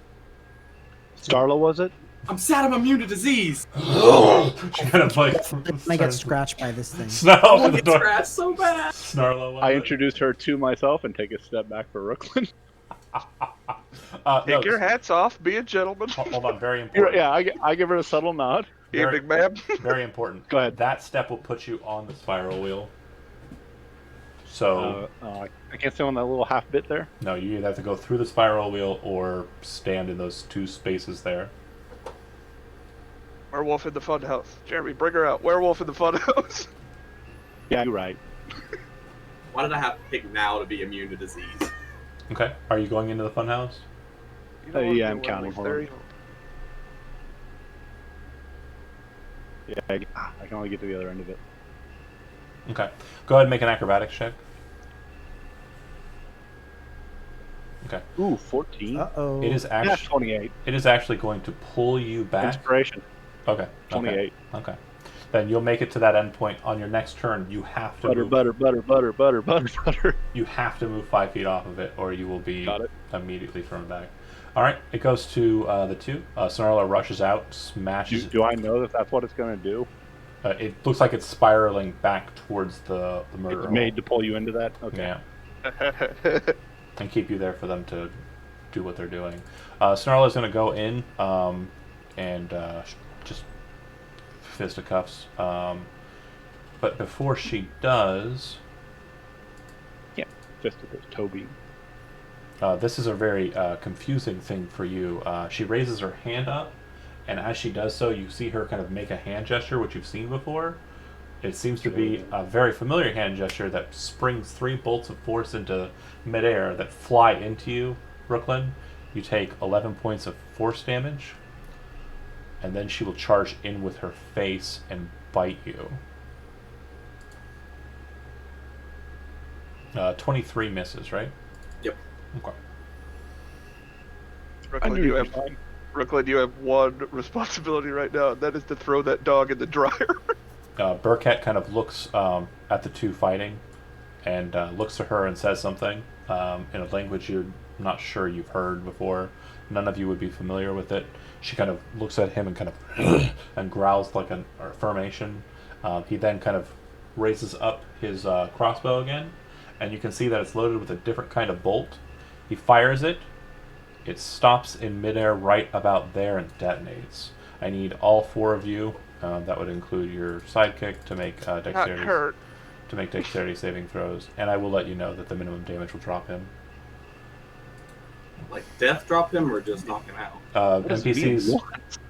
Starla, was it? I'm sad. I'm immune to disease. She kind of like I get scratched by this thing. Snarl I open want the to get door. scratched so bad. Snarl. I introduced her to myself and take a step back for Brooklyn. Take your hats off. Be a gentleman. Hold on, very important. Yeah, I give her a subtle nod. Very- Evening, ma'am. Very important. Go ahead. That step will put you on the spiral wheel. So I can't stay on that little half bit there. no, you either have to go through the spiral wheel or stand in those 2 spaces there. Werewolf in the funhouse. Jeremy, bring her out. Werewolf in the funhouse. Yeah, you're right. Why did I have to pick now to be immune to disease? Okay. Are you going into the funhouse? You don't wanna Yeah, be a I'm counting. werewolf. Hold They're on. evil. Yeah, I can only get to the other end of it. Okay. Go ahead and make an acrobatics check. Okay. Ooh, 14. Uh-oh. It is Yeah, actually 28. it is actually going to pull you back. Inspiration. Okay. 28. Okay. Then you'll make it to that end point on your next turn. You have to Butter, move. butter, butter, butter, butter, butter, butter. You have to move 5 feet off of it, or you will be Got it. immediately thrown back. All right. It goes to the 2. Snarler rushes out, smashes. Do I know that that's what it's going to do? It looks like it's spiraling back towards the murder. It's made to pull you into that? Okay. Yeah. And keep you there for them to do what they're doing. Snarla's going to go in and just fisticuffs. But before she does, Yeah. Fisticuffs, Toby. this is a very confusing thing for you. She raises her hand up, and as she does so, you see her kind of make a hand gesture, which you've seen before. It seems to be a very familiar hand gesture that springs 3 bolts of force into midair that fly into you, Brooklyn. You take 11 points of force damage, and then she will charge in with her face and bite you. 23 misses, right? Yep. Okay. Brooklyn, you have one responsibility right now, and that is to throw that dog in the dryer. Burkett kind of looks at the 2 fighting and looks to her and says something in a language you're not sure you've heard before. None of you would be familiar with it. She kind of looks at him and kind of and growls like an affirmation. He then kind of raises up his crossbow again, and you can see that it's loaded with a different kind of bolt. He fires it. It stops in midair right about there and detonates. I need all 4 of you. That would include your sidekick to make dexterity saving throws, and I will let you know that the minimum damage will drop him. Like death drop him or just knock him out?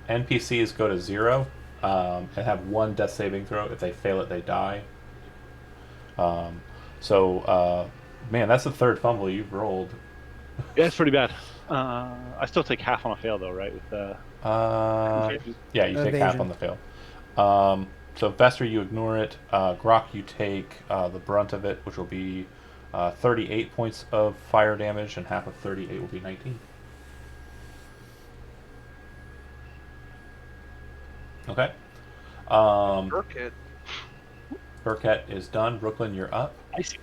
NPCs go to 0 and have 1 death saving throw. If they fail it, they die. Man, that's the 3rd fumble you've rolled. Yeah, it's pretty bad. I still take half on a fail, though, right? With yeah, you take half Evasion. on the fail. So Vester, you ignore it. Grok, you take the brunt of it, which will be 38 points of fire damage, and half of 38 will be 19. Okay. Burkett. Burkett is done. Brooklyn, you're up. I see.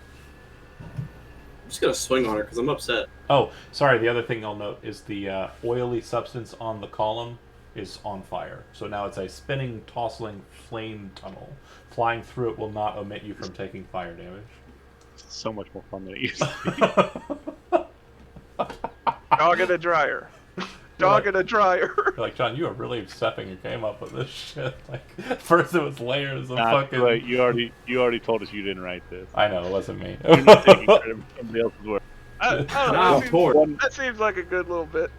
I'm just gonna swing on her because I'm upset. Oh, sorry. The other thing I'll note is the oily substance on the column is on fire. So now it's a spinning, tossing flame tunnel. Flying through it will not omit you from taking fire damage. So much more fun than it used to be. Dog in a dryer. Dog in a dryer. You're like, John, you are really stepping your game up with this shit. Like, first it was layers of fucking. Wait, you already told us you didn't write this. I know, it wasn't me. You're not taking credit for somebody else's work. I don't know. Now, That seems like a good little bit.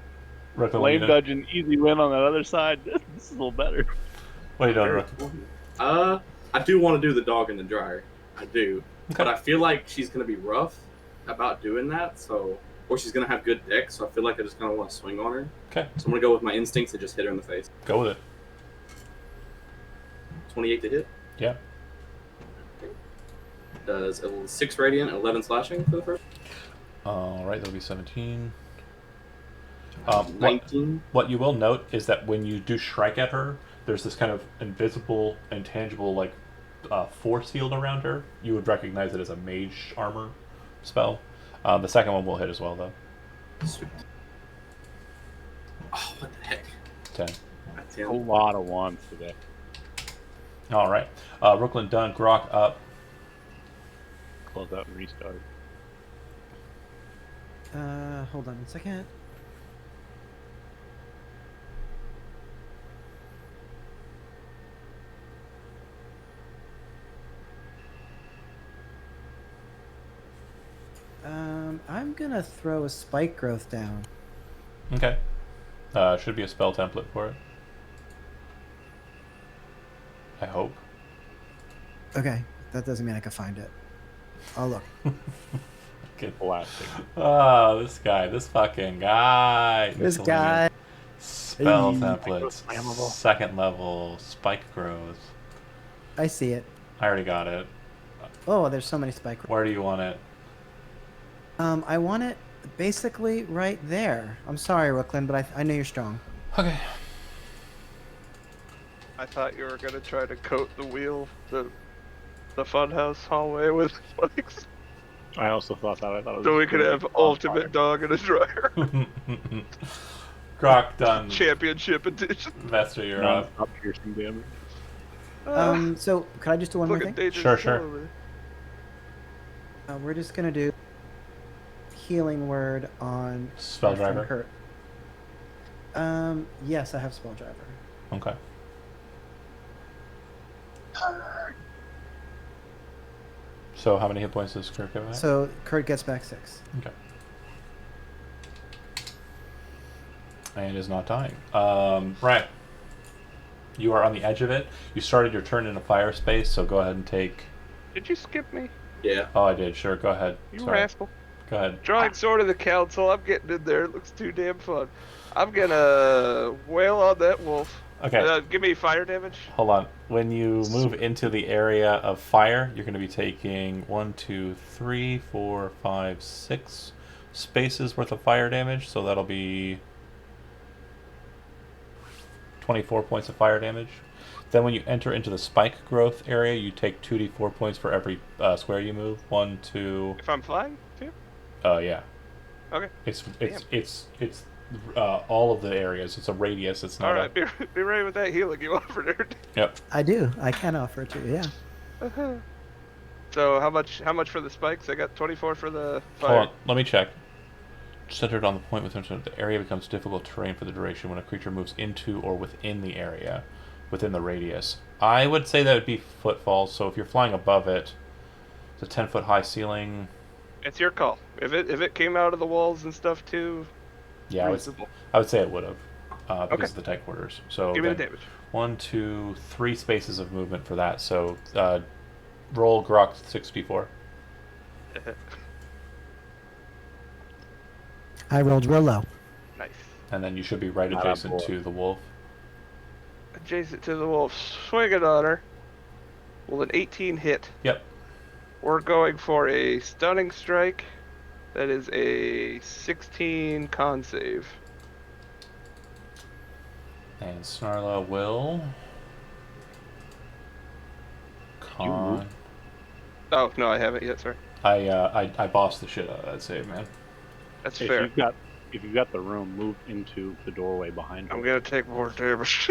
Brooklyn, Lame dungeon, easy win on that other side. This is a little better. What are you doing, Brooklyn? I do want to do the dog in the dryer. I do. Okay. But I feel like she's going to be rough about doing that, or she's going to have good deck, so I feel like I just kind of want to swing on her. Okay, So I'm going to go with my instincts and just hit her in the face. go with it. 28 to hit. Yeah. Does 6 radiant, 11 slashing for the first. Alright, that'll be 17. 19. What you will note is that when you do strike at her, there's this kind of invisible, intangible, like, force field around her. You would recognize it as a mage armor spell. The second one will hit as well, though. Sweet. Oh, what the heck? 10. That's A him. lot of wands today. Alright. Brooklyn done. Grok up. Close out and restart. Hold on a second. I'm gonna throw a spike growth down. Okay. Should be a spell template for it. I hope. Okay, that doesn't mean I can find it. I'll look. Good. Blasting. Oh, this fucking guy. This Miscellaneous guy. Spell Hey. templates. Flammable. Second level. Spike growth. I see it. I already got it. Oh, there's so many spike. Where do you want it? I want it basically right there. I'm sorry, Brooklyn, but I know you're strong. Okay. I thought you were gonna try to coat the wheel, the funhouse hallway with spikes, I also thought that. I thought it was so we could really have fun ultimate fire. dog in a dryer. Grok done. Championship edition. Master, you're up. Non-stop piercing damage. So could I just do one more Look at thing? Dangerous Sure, Joe sure. over there. We're just gonna do healing word on Spell our friend driver. Kurt. Yes, I have spell driver. Okay. So how many hit points does Kirk have? So Kurt gets back 6. Okay. And is not dying. Right. You are on the edge of it. You started your turn in a fire space, so go ahead and take. Did you skip me? Yeah. Oh, I did. Sure, go ahead. You Sorry. rascal. Go ahead. Drawing Sword of the Council. I'm getting in there. It looks too damn fun. I'm gonna wail on that wolf. Okay. Give me fire damage. Hold on. When you move into the area of fire, you're going to be taking 1, 2, 3, 4, 5, 6 spaces worth of fire damage. So that'll be 24 points of fire damage. Then when you enter into the spike growth area, you take 2d4 points for every square you move. 1, 2. If I'm flying, too. Yeah. Okay. It's all of the areas. It's a radius. It's not. All right. Be ready with that healing you offered there. Yep. I do. I can offer it to you. Yeah. So how much for the spikes? I got 24 for the fire. Hold on. Let me check. Centered on the point within the area becomes difficult terrain for the duration when a creature moves into or within the area, within the radius. I would say that would be footfalls. So if you're flying above it, it's a 10-foot high ceiling. It's your call. If it came out of the walls and stuff too. Yeah, reasonable. I would say it would have because Okay. of the tight quarters. So Give me the then damage. 1, 2, 3 spaces of movement for that. So roll Grok 64. I rolled real low. Nice. And then you should be right adjacent to the wolf. Adjacent to the wolf. Swing it on her. Will an 18 hit? Yep. We're going for a stunning strike. That is a 16 con save. And Snarla will. Con. Oh no, I haven't yet. Sorry. I bossed the shit out of that save, man. That's If fair. you've got the room, move into the doorway behind I'm you. gonna take more damage.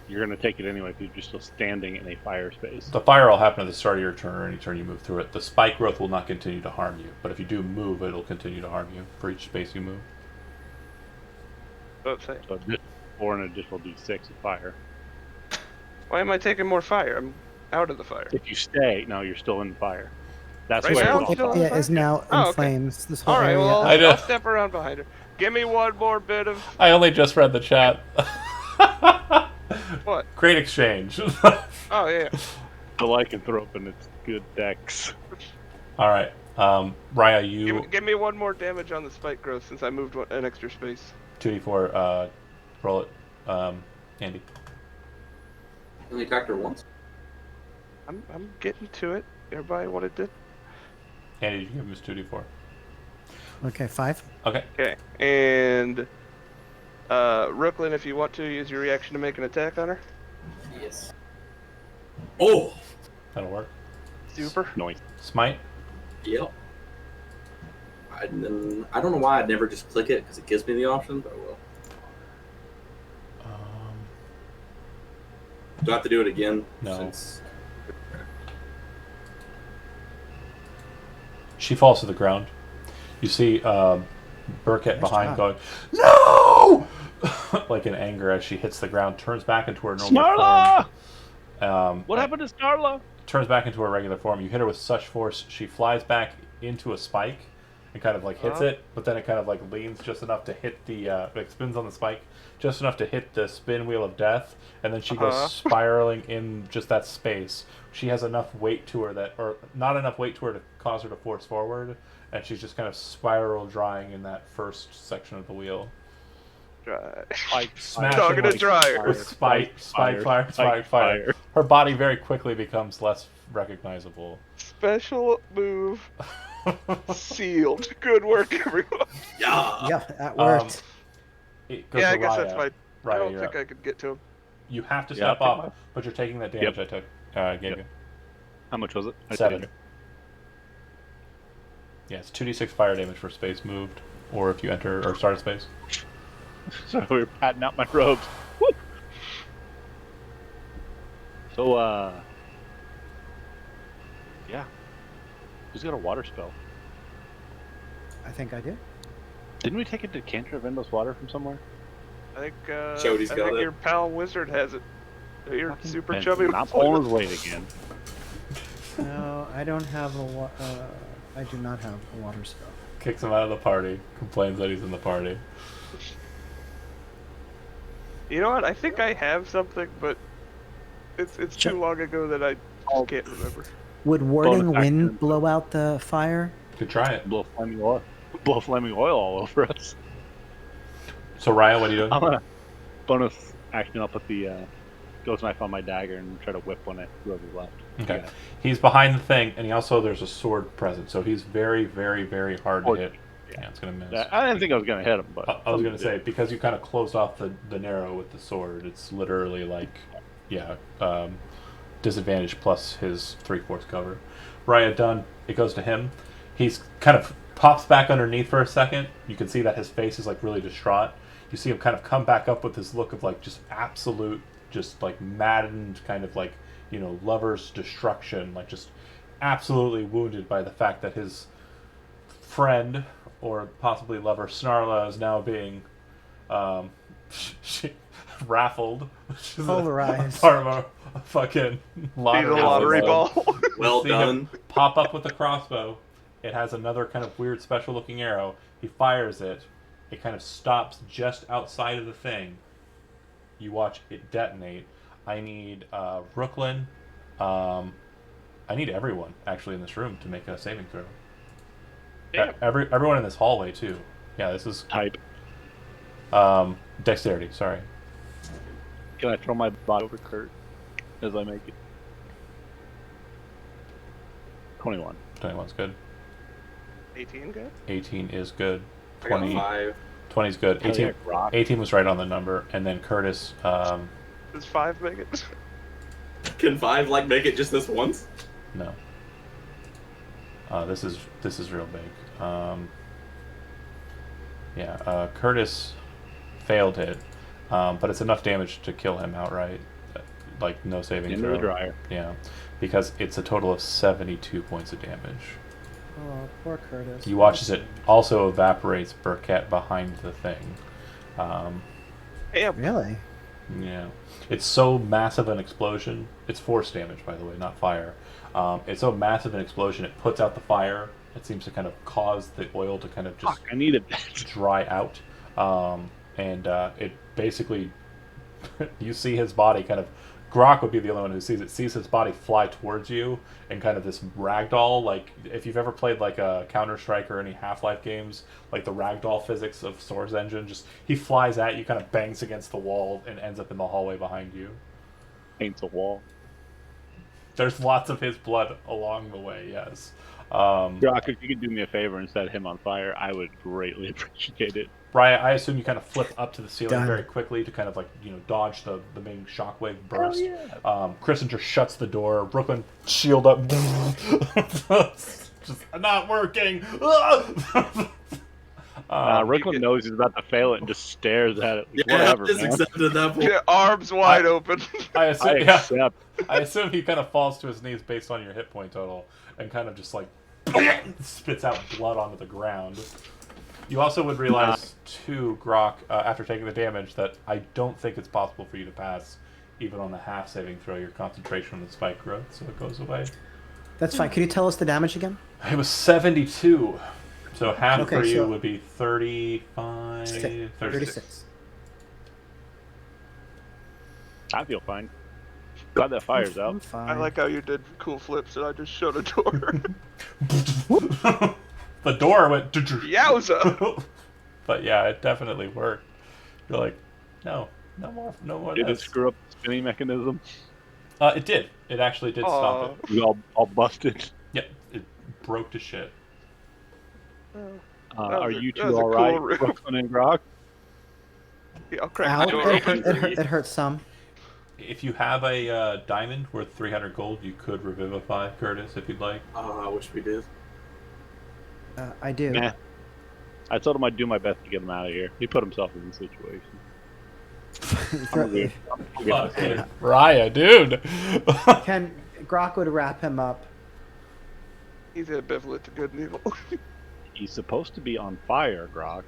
You're gonna take it anyway because you're still standing in a fire space. The fire will happen at the start of your turn or any turn you move through it. The spike growth will not continue to harm you, but if you do move, it'll continue to harm you for each space you move. Let's say. So just or an additional d6 of fire. Why am I taking more fire? I'm out of the fire. If you stay, no, you're still in the fire. That's Right why now, it's all still fire. in Yeah, is now in Oh, okay. flames. This whole All right. area. Well, I know. I'll step around behind her. Give me one more bit of I only just read the chat. what? Great exchange. Oh yeah. The lycanthrope and its good dex. All right, Raya, you Give me one more damage on the spike growth since I moved an extra space. 2d4. Roll it, Andy. Only attacked her once. I'm getting to it. Everybody, what it did. Andy, did you give him his 2d4? Okay, 5. Okay. Okay. And Brooklyn, if you want to use your reaction to make an attack on her. Yes. Oh. That'll work. Super. Noise. Smite. Yep. I don't know why I'd never just click it because it gives me the option, but I will. Do I have to do it again? No. Since... She falls to the ground. You see Burkett Nice behind job. going, "No!" like in anger as she hits the ground, turns back into her normal Snarla! form. What happened to Snarla? Turns back into her regular form. You hit her with such force, she flies back into a spike and kind of like hits it, but then it kind of like leans just enough to hit the like spins on the spike just enough to hit the spin wheel of death, and then she goes spiraling in just that space. She has enough weight to her that, or not enough weight to her to cause her to force forward, and she's just kind of spiral drying in that first section of the wheel. Talking to dryer. With spike, fire. Her body very quickly becomes less recognizable. Special move sealed. Good work, everyone. Yeah, that worked. It goes Yeah, to I guess Raya. that's fine. Raya, I don't you're think up. I could get to him. You have to Yeah, step up, but you're taking that damage I took. Gave you. How much was it? 7. Yeah, it's 2d6 fire damage for space moved, or if you enter or start a space. So we were patting out my robes. Woo! So, yeah. Who's got a water spell? I think I did. Didn't we take a decanter of endless water from somewhere? I think, Jody's got it. your pal Wizard has it. You're super And chubby. not pulling his weight again. No, I don't have a I do not have a water spell. Kicks him out of the party. Complains that he's in the party. You know what? I think I have something, but it's too long ago that I just can't remember. Would warding Bonus action. wind blow out the fire? Could try it. Blow flaming oil all over us. So Raya, what are you doing? I'm gonna bonus action. I'll put the ghost knife on my dagger and try to whip one at whoever's left. Okay. Yeah. He's behind the thing, and there's a sword present, so he's very, very, very hard to hit. Yeah, it's gonna miss. I didn't think I was gonna hit him, but I was gonna say, because you kind of closed off the narrow with the sword, it's literally like, disadvantage plus his 3/4 cover. Raya done. It goes to him. He's kind of pops back underneath for a second. You can see that his face is like really distraught. You see him kind of come back up with this look of like just absolute, just like maddened kind of like, lover's destruction, like just absolutely wounded by the fact that his friend or possibly lover Snarla is now being raffled, which is Polarized. part of a fucking lottery, He's a lottery ball. Well See done. him pop up with the crossbow. It has another kind of weird special looking arrow. He fires it. It kind of stops just outside of the thing. You watch it detonate. I need Brooklyn. I need everyone actually in this room to make a saving throw. Damn. Everyone in this hallway too. Yeah, this is type. dexterity. Sorry. Can I throw my body over Kurt as I make it? 21. 21's good. 18 good? 18 is good. I got 20 5. 20's good. Hell 18, yeah, rock. 18 was right on the number, and then Curtis. Does 5 make it? Can 5 make it just this once? No. This is real big. Curtis failed it, but it's enough damage to kill him outright. Like no saving Into throw. the dryer. Yeah, because it's a total of 72 points of damage. Oh, poor Curtis. You watch as it also evaporates Burkett behind the thing. Damn. Really? Yeah, it's so massive an explosion. It's force damage, by the way, not fire. It's so massive an explosion, it puts out the fire. It seems to kind of cause the oil to kind of just Fuck, I needed that. dry out. It basically, you see his body kind of, Grok would be the only one who sees his body fly towards you and kind of this ragdoll, like if you've ever played like a Counter-Strike or any Half-Life games, like the ragdoll physics of Source Engine, just he flies at you, kind of bangs against the wall and ends up in the hallway behind you. Paints a wall. There's lots of his blood along the way, yes. Brock, if you could do me a favor and set him on fire, I would greatly appreciate it. Raya, I assume you kind of flip up to the ceiling Done. very quickly to kind of like, dodge the main shockwave burst. yeah. Kissinger shuts the door. Brooklyn, shield up. Just not working. Ricklin knows he's about to fail it and just stares at it. Like, Yeah, whatever, just man. accepted at that point. Yeah, arms wide open. I I assume, accept. I assume he kind of falls to his knees based on your hit point total and kind of just like spits out blood onto the ground. You also would realize, too, Grok, after taking the damage, that I don't think it's possible for you to pass, even on the half saving throw, your concentration on the spike growth, so it goes away. That's fine. Could you tell us the damage again? It was 72. So half Okay, for you so- would be 35, 36. 36. I feel fine. Glad that fire's I'm out. fine. I like how you did cool flips and I just shut a door. The door went. Yowza! But yeah, it definitely worked. You're like, no more. Did of it this. screw up the spinning mechanism? It did. It actually did stop Aw. it. We all busted. Yep, it broke to shit. Oh, Are you that two was a all cool right, room. Brooklyn and Grog? Yeah, I'll crack Ow, the door it open. hurt, it hurt some. If you have a diamond worth 300 gold, you could revivify Curtis if you'd like. I wish we did. I do. Nah. I told him I'd do my best to get him out of here. He put himself in the situation. I'm good. Fucking Raya, dude. Can Grok would wrap him up. He's ambivalent to good and evil. He's supposed to be on fire, Grog.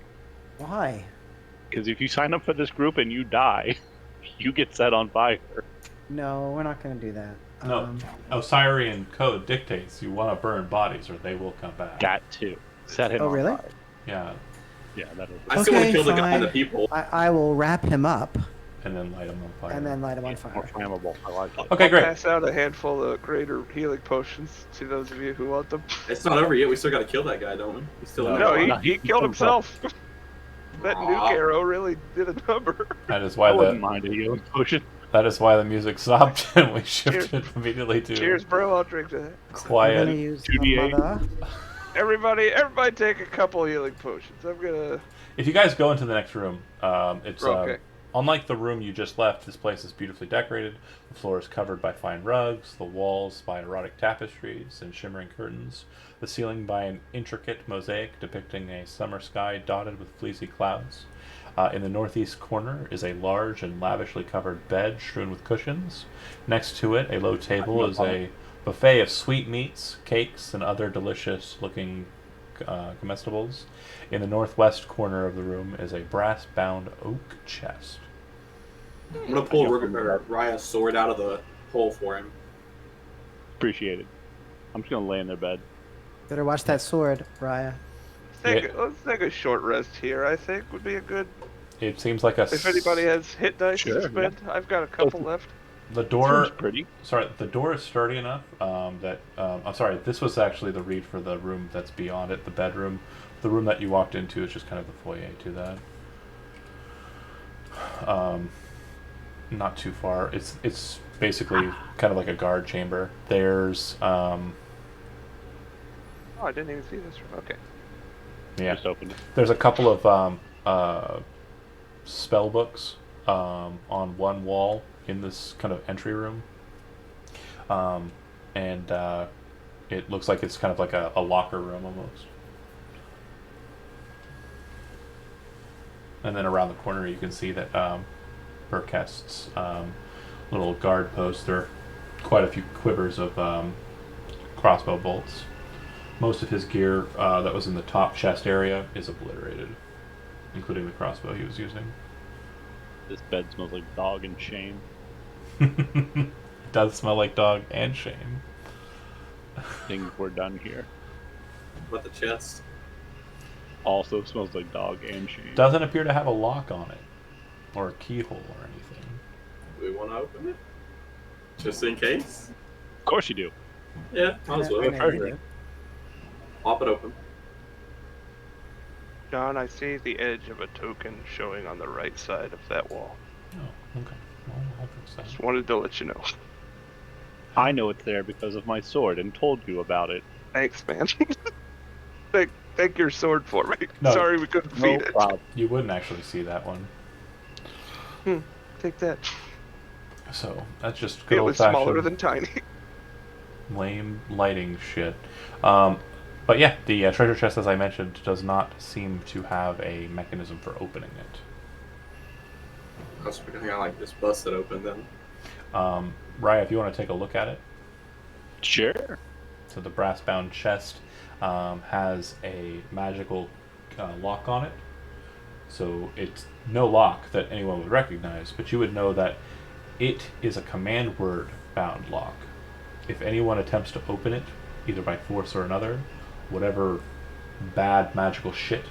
Why? Because if you sign up for this group and you die, you get set on fire. No, we're not going to do that. No. Osirian code dictates you want to burn bodies or they will come back. That too. Set him Oh, on really? fire. Yeah, Yeah, that'll. I still want Okay, to kill the guy and the fine. people. I will wrap him up and then light them on fire. and then light him on More fire. flammable. I like it. Okay, I'll great. pass out a handful of greater healing potions to those of you who want them. It's not over yet. We still got to kill that guy, don't we? He's still in No, there. No, no, he he killed himself. That Aw. nuke arrow really did a number. That is I why wouldn't the mind a healing potion. that is why the music stopped and we shifted immediately to Cheers, bro. I'll drink to that. I'm going to quiet. use 2d8. the mother. Everybody take a couple healing potions. I'm gonna. If you guys go into the next room, it's Okay. unlike the room you just left. This place is beautifully decorated. The floor is covered by fine rugs, the walls by erotic tapestries and shimmering curtains, the ceiling by an intricate mosaic depicting a summer sky dotted with fleecy clouds. In the northeast corner is a large and lavishly covered bed strewn with cushions. Next to it, a low table, is a buffet of sweetmeats, cakes, and other delicious-looking comestibles. In the northwest corner of the room is a brass-bound oak chest. I'm gonna pull Raya's sword out of the hole for him. Appreciated. I'm just gonna lay in their bed. Better watch that sword, Raya. Let's take a short rest here. I think would be a good. It seems like a. If anybody has hit dice Sure, to spend, I've got a couple left. The door. Seems pretty. Sorry, the door is sturdy enough that. I'm sorry, this was actually the read for the room that's beyond it, the bedroom. The room that you walked into is just kind of the foyer to that. Not too far. It's basically kind of like a guard chamber. There's Oh, I didn't even see this room. Okay. yeah. Just opened it. There's a couple of spell books on one wall in this kind of entry room, and it looks like it's kind of like a locker room almost. And then around the corner, you can see that Burkest's little guard post. There are quite a few quivers of crossbow bolts. Most of his gear that was in the top chest area is obliterated, including the crossbow he was using. This bed smells like dog and shame. It does smell like dog and shame. I think we're done here. What the chest? Also smells like dog and shame. Doesn't appear to have a lock on it, or a keyhole or anything. Do we want to open it? Just in case? Of course you do. Yeah, might as well. I know you do. Pop it open. John, I see the edge of a token showing on the right side of that wall. Oh, okay. Well, I'll fix that. Just wanted to let you know. I know it's there because of my sword and told you about it. Thanks, man. Thank your sword for me. No. Sorry we couldn't No feed it. problem. You wouldn't actually see that one. Take that. So that's just good It old was smaller fashioned than tiny. lame lighting shit. But yeah, the treasure chest, as I mentioned, does not seem to have a mechanism for opening it. I was gonna like just bust it open then. Raya, if you want to take a look at it. Sure. So the brass-bound chest has a magical lock on it. So it's no lock that anyone would recognize, but you would know that it is a command word bound lock. If anyone attempts to open it, either by force or another, whatever bad magical shit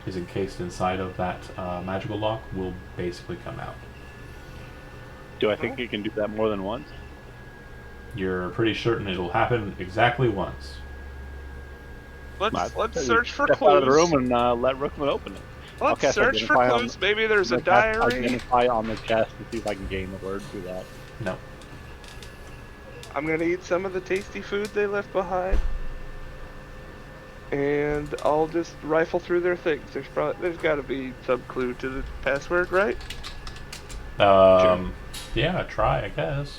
is encased inside of that magical lock will basically come out. Do I think you can do that more than once? You're pretty certain it'll happen exactly once. Let's I'd say search for step out of the clues. room and let Rookman open it. Let's cast search for Identify on clues. Maybe there's a I'm gonna cast diary. Identify on the chest to see if I can gain the word through that. No. I'm gonna eat some of the tasty food they left behind, and I'll just rifle through their things. There's got to be some clue to the password, right? Yeah, try, I guess.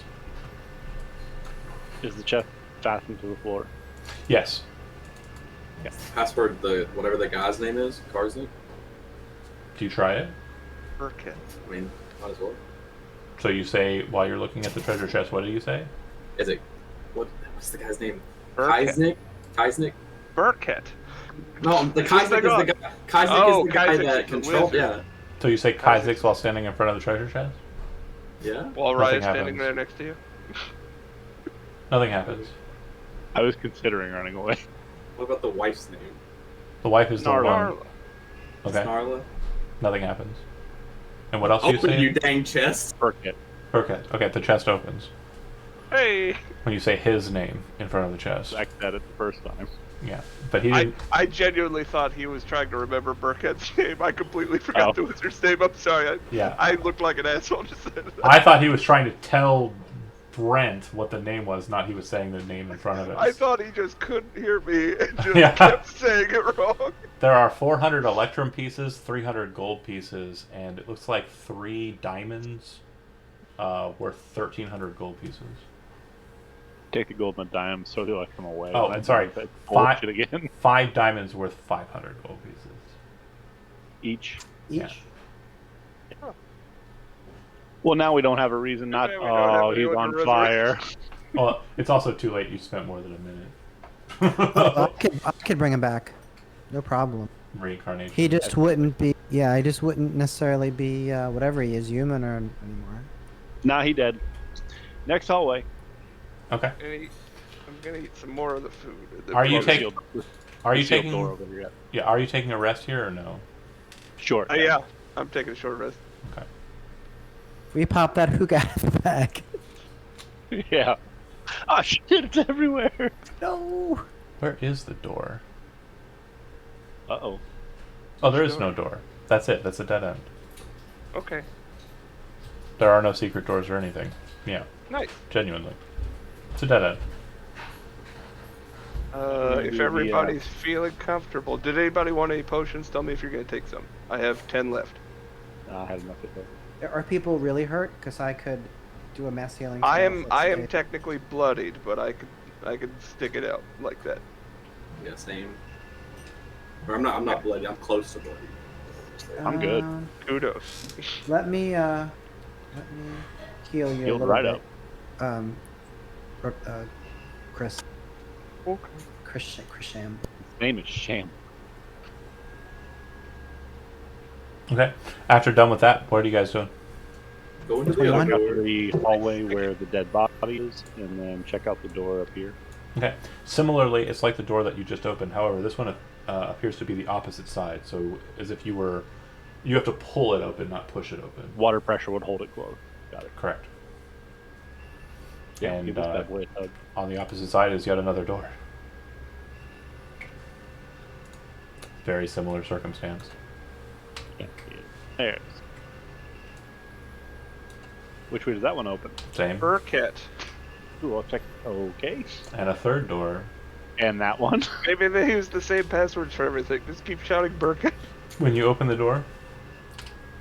Is the chest fastened to the floor? Yes. Password, whatever the guy's name is, Karsnik. Do you try it? Burkett. I mean, might as well. So you say, while you're looking at the treasure chest, what do you say? Is it what's the guy's name? Burkett. Kaisnik? Burkett. No, the Kaisnik is the guy. Kaisnik is the guy Kaisnik that is the controls. wizard. Yeah. So you say Kaizix while standing in front of the treasure chest? Yeah. While Nothing Ryan's standing happens. there next to you. Nothing happens. I was considering running away. What about the wife's name? The wife is the Snarla. one. Narla. Okay. Snarla. Nothing happens. And what else do you Open say? you dang chest. Burkett. Okay. Okay, the chest opens. Hey, When you say his name in front of the chest. I said it the first time. Yeah. But he didn't. I genuinely thought he was trying to remember Burkett's name. I completely forgot the wizard's name. I'm sorry. Yeah. I looked like an asshole just saying that. I thought he was trying to tell Brent what the name was, not he was saying the name in front of it. I thought he just couldn't hear me and just Yeah. kept saying it wrong. There are 400 electrum pieces, 300 gold pieces, and it looks like 3 diamonds worth 1,300 gold pieces. Take the gold and the dime, so they like them away. Oh, I and sorry, think that's five- bullshit again. 5 diamonds worth 500 gold pieces. Each. Yeah. Well, now we don't have a reason not. Yeah, we don't have Oh, he's anyone on to fire. Well, it's also too late. You spent more than a minute. I could bring him back. No problem. Reincarnation. He just wouldn't be. Yeah, he just wouldn't necessarily be whatever he is, human or anymore. Nah, he dead. Next hallway. Okay. I'm gonna eat some more of the food. Are you Close taking? sealed- Are you sealed taking? door over here. Yeah. Are you taking a rest here or no? Sure. Yeah, I'm taking a short rest. Okay. We pop that hook out of the bag. Yeah. Oh shit! It's everywhere. No. Where is the door? Uh oh. Oh, there is no door. That's it. That's a dead end. Okay, There are no secret doors or anything. Yeah. nice. Genuinely. It's a dead end. If everybody's feeling comfortable, did anybody want any potions? Tell me if you're gonna take some. I have 10 left. I had enough of it. Are people really hurt? Because I could do a mass healing. I spell, am let's I am say. technically bloodied, but I could stick it out like that. Yeah, same. Or I'm not bloody. I'm close to bloody. I'm good. Kudos. Let me heal you a Healed little right bit. up. Chris. Okay. Sham. His name is Sham. Okay. After done with that, what are you guys doing? Go into the Which other one? Check out door. the hallway where the dead body is, and then check out the door up here. Okay. Similarly, it's like the door that you just opened. However, this one appears to be the opposite side. So, as if you have to pull it open, not push it open. Water pressure would hold it closed. Got it. Correct. Yeah, And, give this bad boy a tug. On the opposite side is yet another door. Very similar circumstance. Yeah, there it is. Which way does that one open? Same. Burkett. Ooh, I'll check. Okay. And a third door. And that one. Maybe they use the same passwords for everything. Just keep shouting Burkett. When you open the door,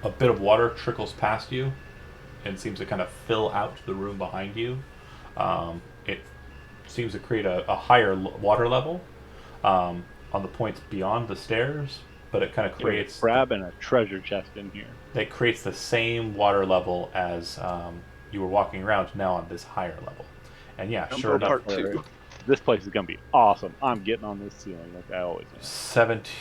a bit of water trickles past you and seems to kind of fill out the room behind you. It seems to create a higher water level on the points beyond the stairs, but it kind of creates Grabbing a treasure chest in here. it creates the same water level as you were walking around, now on this higher level. And yeah, Number sure enough, part 2. This place is gonna be awesome. I'm getting on this ceiling like I always am. 17.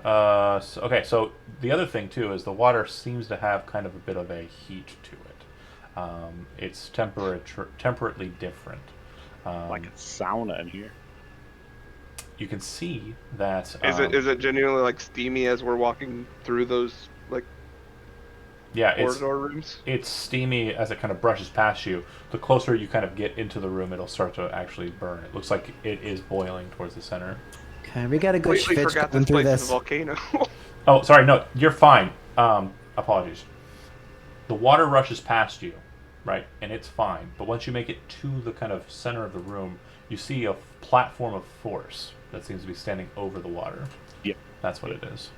Okay, so the other thing too is the water seems to have kind of a bit of a heat to it. It's temperately different. Like a sauna in here. you can see that. Is it genuinely like steamy as we're walking through those like Yeah, corridor rooms? it's steamy as it kind of brushes past you. The closer you kind of get into the room, it'll start to actually burn. It looks like it is boiling towards the center. Okay, we got a good Completely schvitz forgot going this through place is a this. volcano. Oh, sorry, no, you're fine. Apologies. The water rushes past you, right, and it's fine. But once you make it to the kind of center of the room, you see a platform of force that seems to be standing over the water. Yep. That's what it is.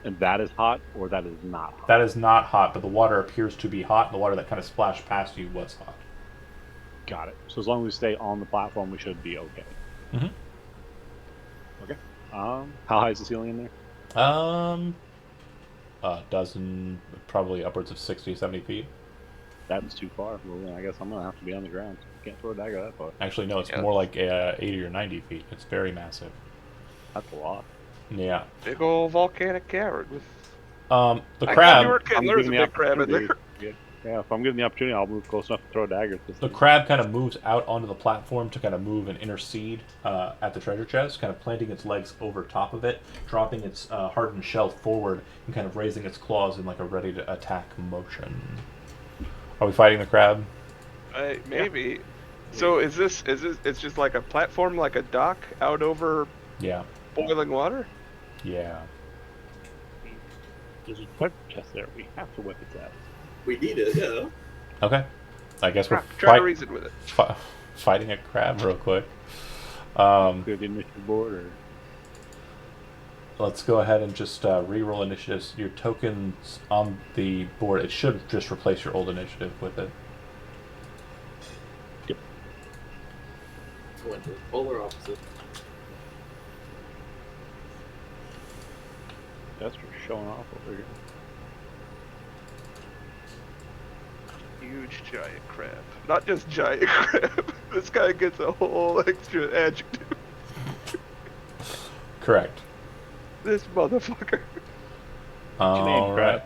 And that is hot, or that is not hot? That is not hot, but the water appears to be hot. The water that kind of splashed past you was hot. Got it. So as long as we stay on the platform, we should be okay. Mm-hmm. Okay. How high is the ceiling in there? A dozen, probably upwards of 60, 70 feet. That's too far. Well, then I guess I'm gonna have to be on the ground. Can't throw a dagger that far. Actually, no, it's Yeah. more like 80 or 90 feet. It's very massive. That's a lot. Yeah. Big old volcanic cavern with. The I thought crab. you were kidding. There was a given the big crab in there. opportunity- Yeah, if I'm given the opportunity, I'll move close enough to throw a dagger at this The thing. crab kind of moves out onto the platform to kind of move and intercede at the treasure chest, kind of planting its legs over top of it, dropping its hardened shell forward, and kind of raising its claws in like a ready to attack motion. Are we fighting the crab? Maybe. So is this? It's just like a platform, like a dock out over Yeah. boiling water? Yeah. There's a treasure chest there. We have to whip its ass. We need it, yeah. Okay. I guess we're Try to reason with it. fighting a crab real quick. Clear the initiative board, or Let's go ahead and just re-roll initiatives. Your tokens on the board, it should just replace your old initiative with it. I went to the polar opposite. that's for showing off over here. Huge giant crab. Not just giant crab. This guy gets a whole extra adjective. Correct. This motherfucker. What's your name, crab?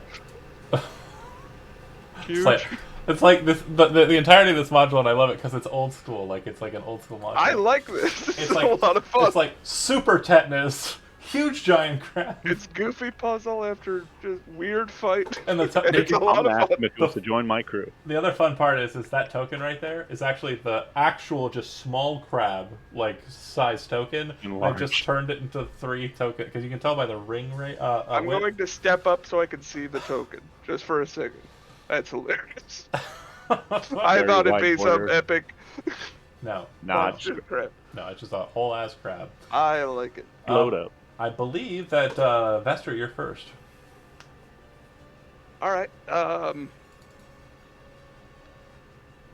Huge. It's like this. The entirety of this module, and I love it because it's old school. Like it's like an old school module. I like this. This It's is like a lot of fun. It's like super tetanus, huge giant crab, It's goofy puzzle after just weird fight. and the It's a lot I'm of gonna ask fun. him if he wants to join my crew. the other fun part is that token right there is actually the actual just small crab like size token. I Enlarged. just turned it into 3 token because you can tell by the ring rate. I'm going to step up so I can see the token just for a second. That's hilarious. I Very thought it'd wide be some border. epic No, Nah, monster crap. no, it's just a whole ass crab. I like it. load up. I believe that Vester, you're first. All right.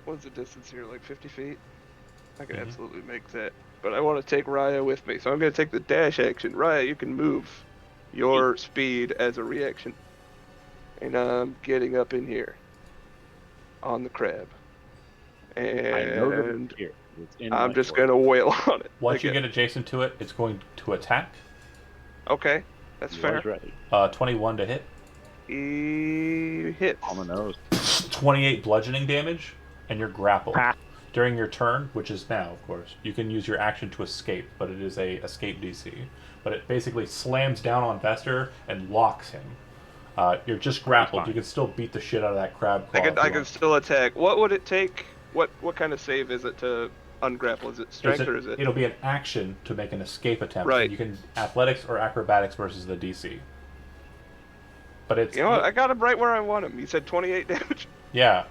What's the distance here? Like 50 feet? I can Mhm. absolutely make that. But I want to take Raya with me, so I'm going to take the dash action. Raya, you can move your speed as a reaction. And I'm getting up in here on the crab. I know that And it's here. It's in I'm my just board. going to wail on it. Once you again. get adjacent to it, it's going to attack. Okay, that's He fair. was ready. 21 to hit, He hits. On the nose. 28 bludgeoning damage, and you're grappled. Ha. During your turn, which is now, of course, you can use your action to escape, but it is a escape DC. But it basically slams down on Vester and locks him. You're just grappled. fine. You can still beat the shit out of that crab claw. I if you can want. still attack. What would it take? What kind of save is it to ungrapple? Is it strength or is it? It'll be an action to make an escape attempt. Right. You can athletics or acrobatics versus the DC. But it's You know what? I got him right where I want him. You said 28 damage. yeah.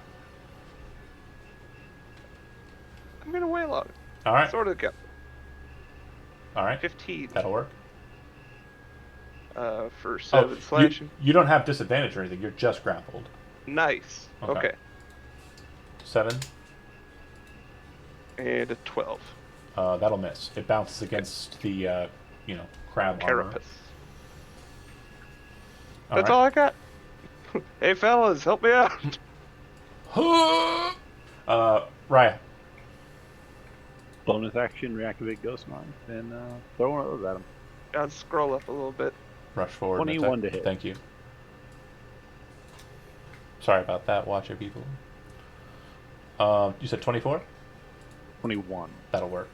I'm gonna wail on it. All right. Sort of count. All right. 15. That'll work. For 7 slashing. You don't have disadvantage or anything. You're just grappled. Nice. Okay. Okay. 7. And a 12. That'll miss. It bounces against the crab armor. Carapace. That's right. all I got. Hey fellas, help me out. Raya. Bonus action, reactivate Ghost Mine, and throw one of those at him. I'll scroll up a little bit. Rush forward. and 21 attack. to hit. Thank you. Sorry about that, watcher people. You said 24? 21. That'll work.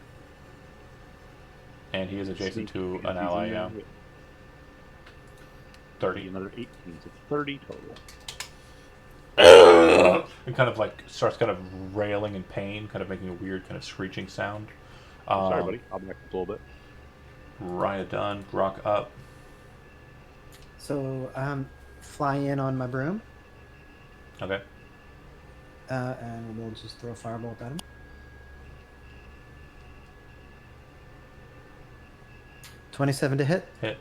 And he is adjacent to Sneak an is ally, in yeah. there. 30. Another 18, so 30 total. And kind of like starts kind of railing in pain, kind of making a weird kind of screeching sound. Sorry, buddy. I'll back up a little bit. Raya done. Grok up. So fly in on my broom, Okay. and we'll just throw a firebolt at him. $27 to hit. Hit.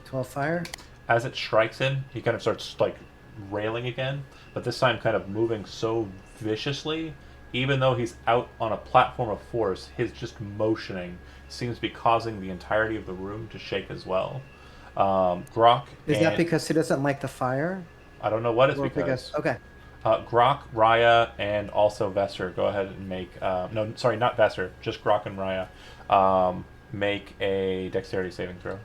12 fire. As it strikes him, he kind of starts like railing again, but this time kind of moving so viciously, even though he's out on a platform of force, his just motioning seems to be causing the entirety of the room to shake as well. Grok. Is that because he doesn't like the fire? I don't know what it's Or because. okay. Grok, Raya, and also Vesser, go ahead and make... no, sorry, not Vesser, just Grok and Raya. Make a dexterity saving throw.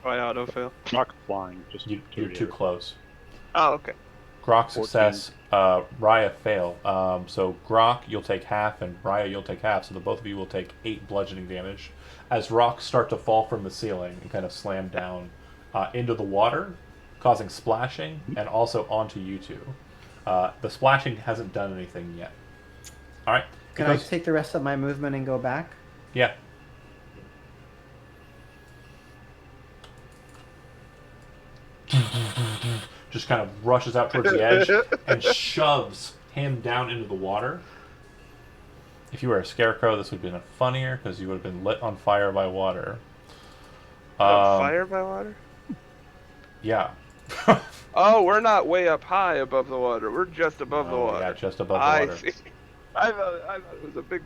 I auto fail. Not flying, just You're too close. Oh, okay. Grok success, Raya fail. So Grok, you'll take half, and Raya, you'll take half. So the both of you will take 8 bludgeoning damage as rocks start to fall from the ceiling and kind of slam down into the water, causing splashing, and also onto you two. The splashing hasn't done anything yet. All right. Can I take the rest of my movement and go back? Yeah. Just kind of rushes out towards the edge and shoves him down into the water. If you were a scarecrow, this would have been funnier because you would have been lit on fire by water. Fire by water? Yeah. Oh, we're not way up high above the water. We're just above the water. Yeah, just above the I water. see. I thought it was a big...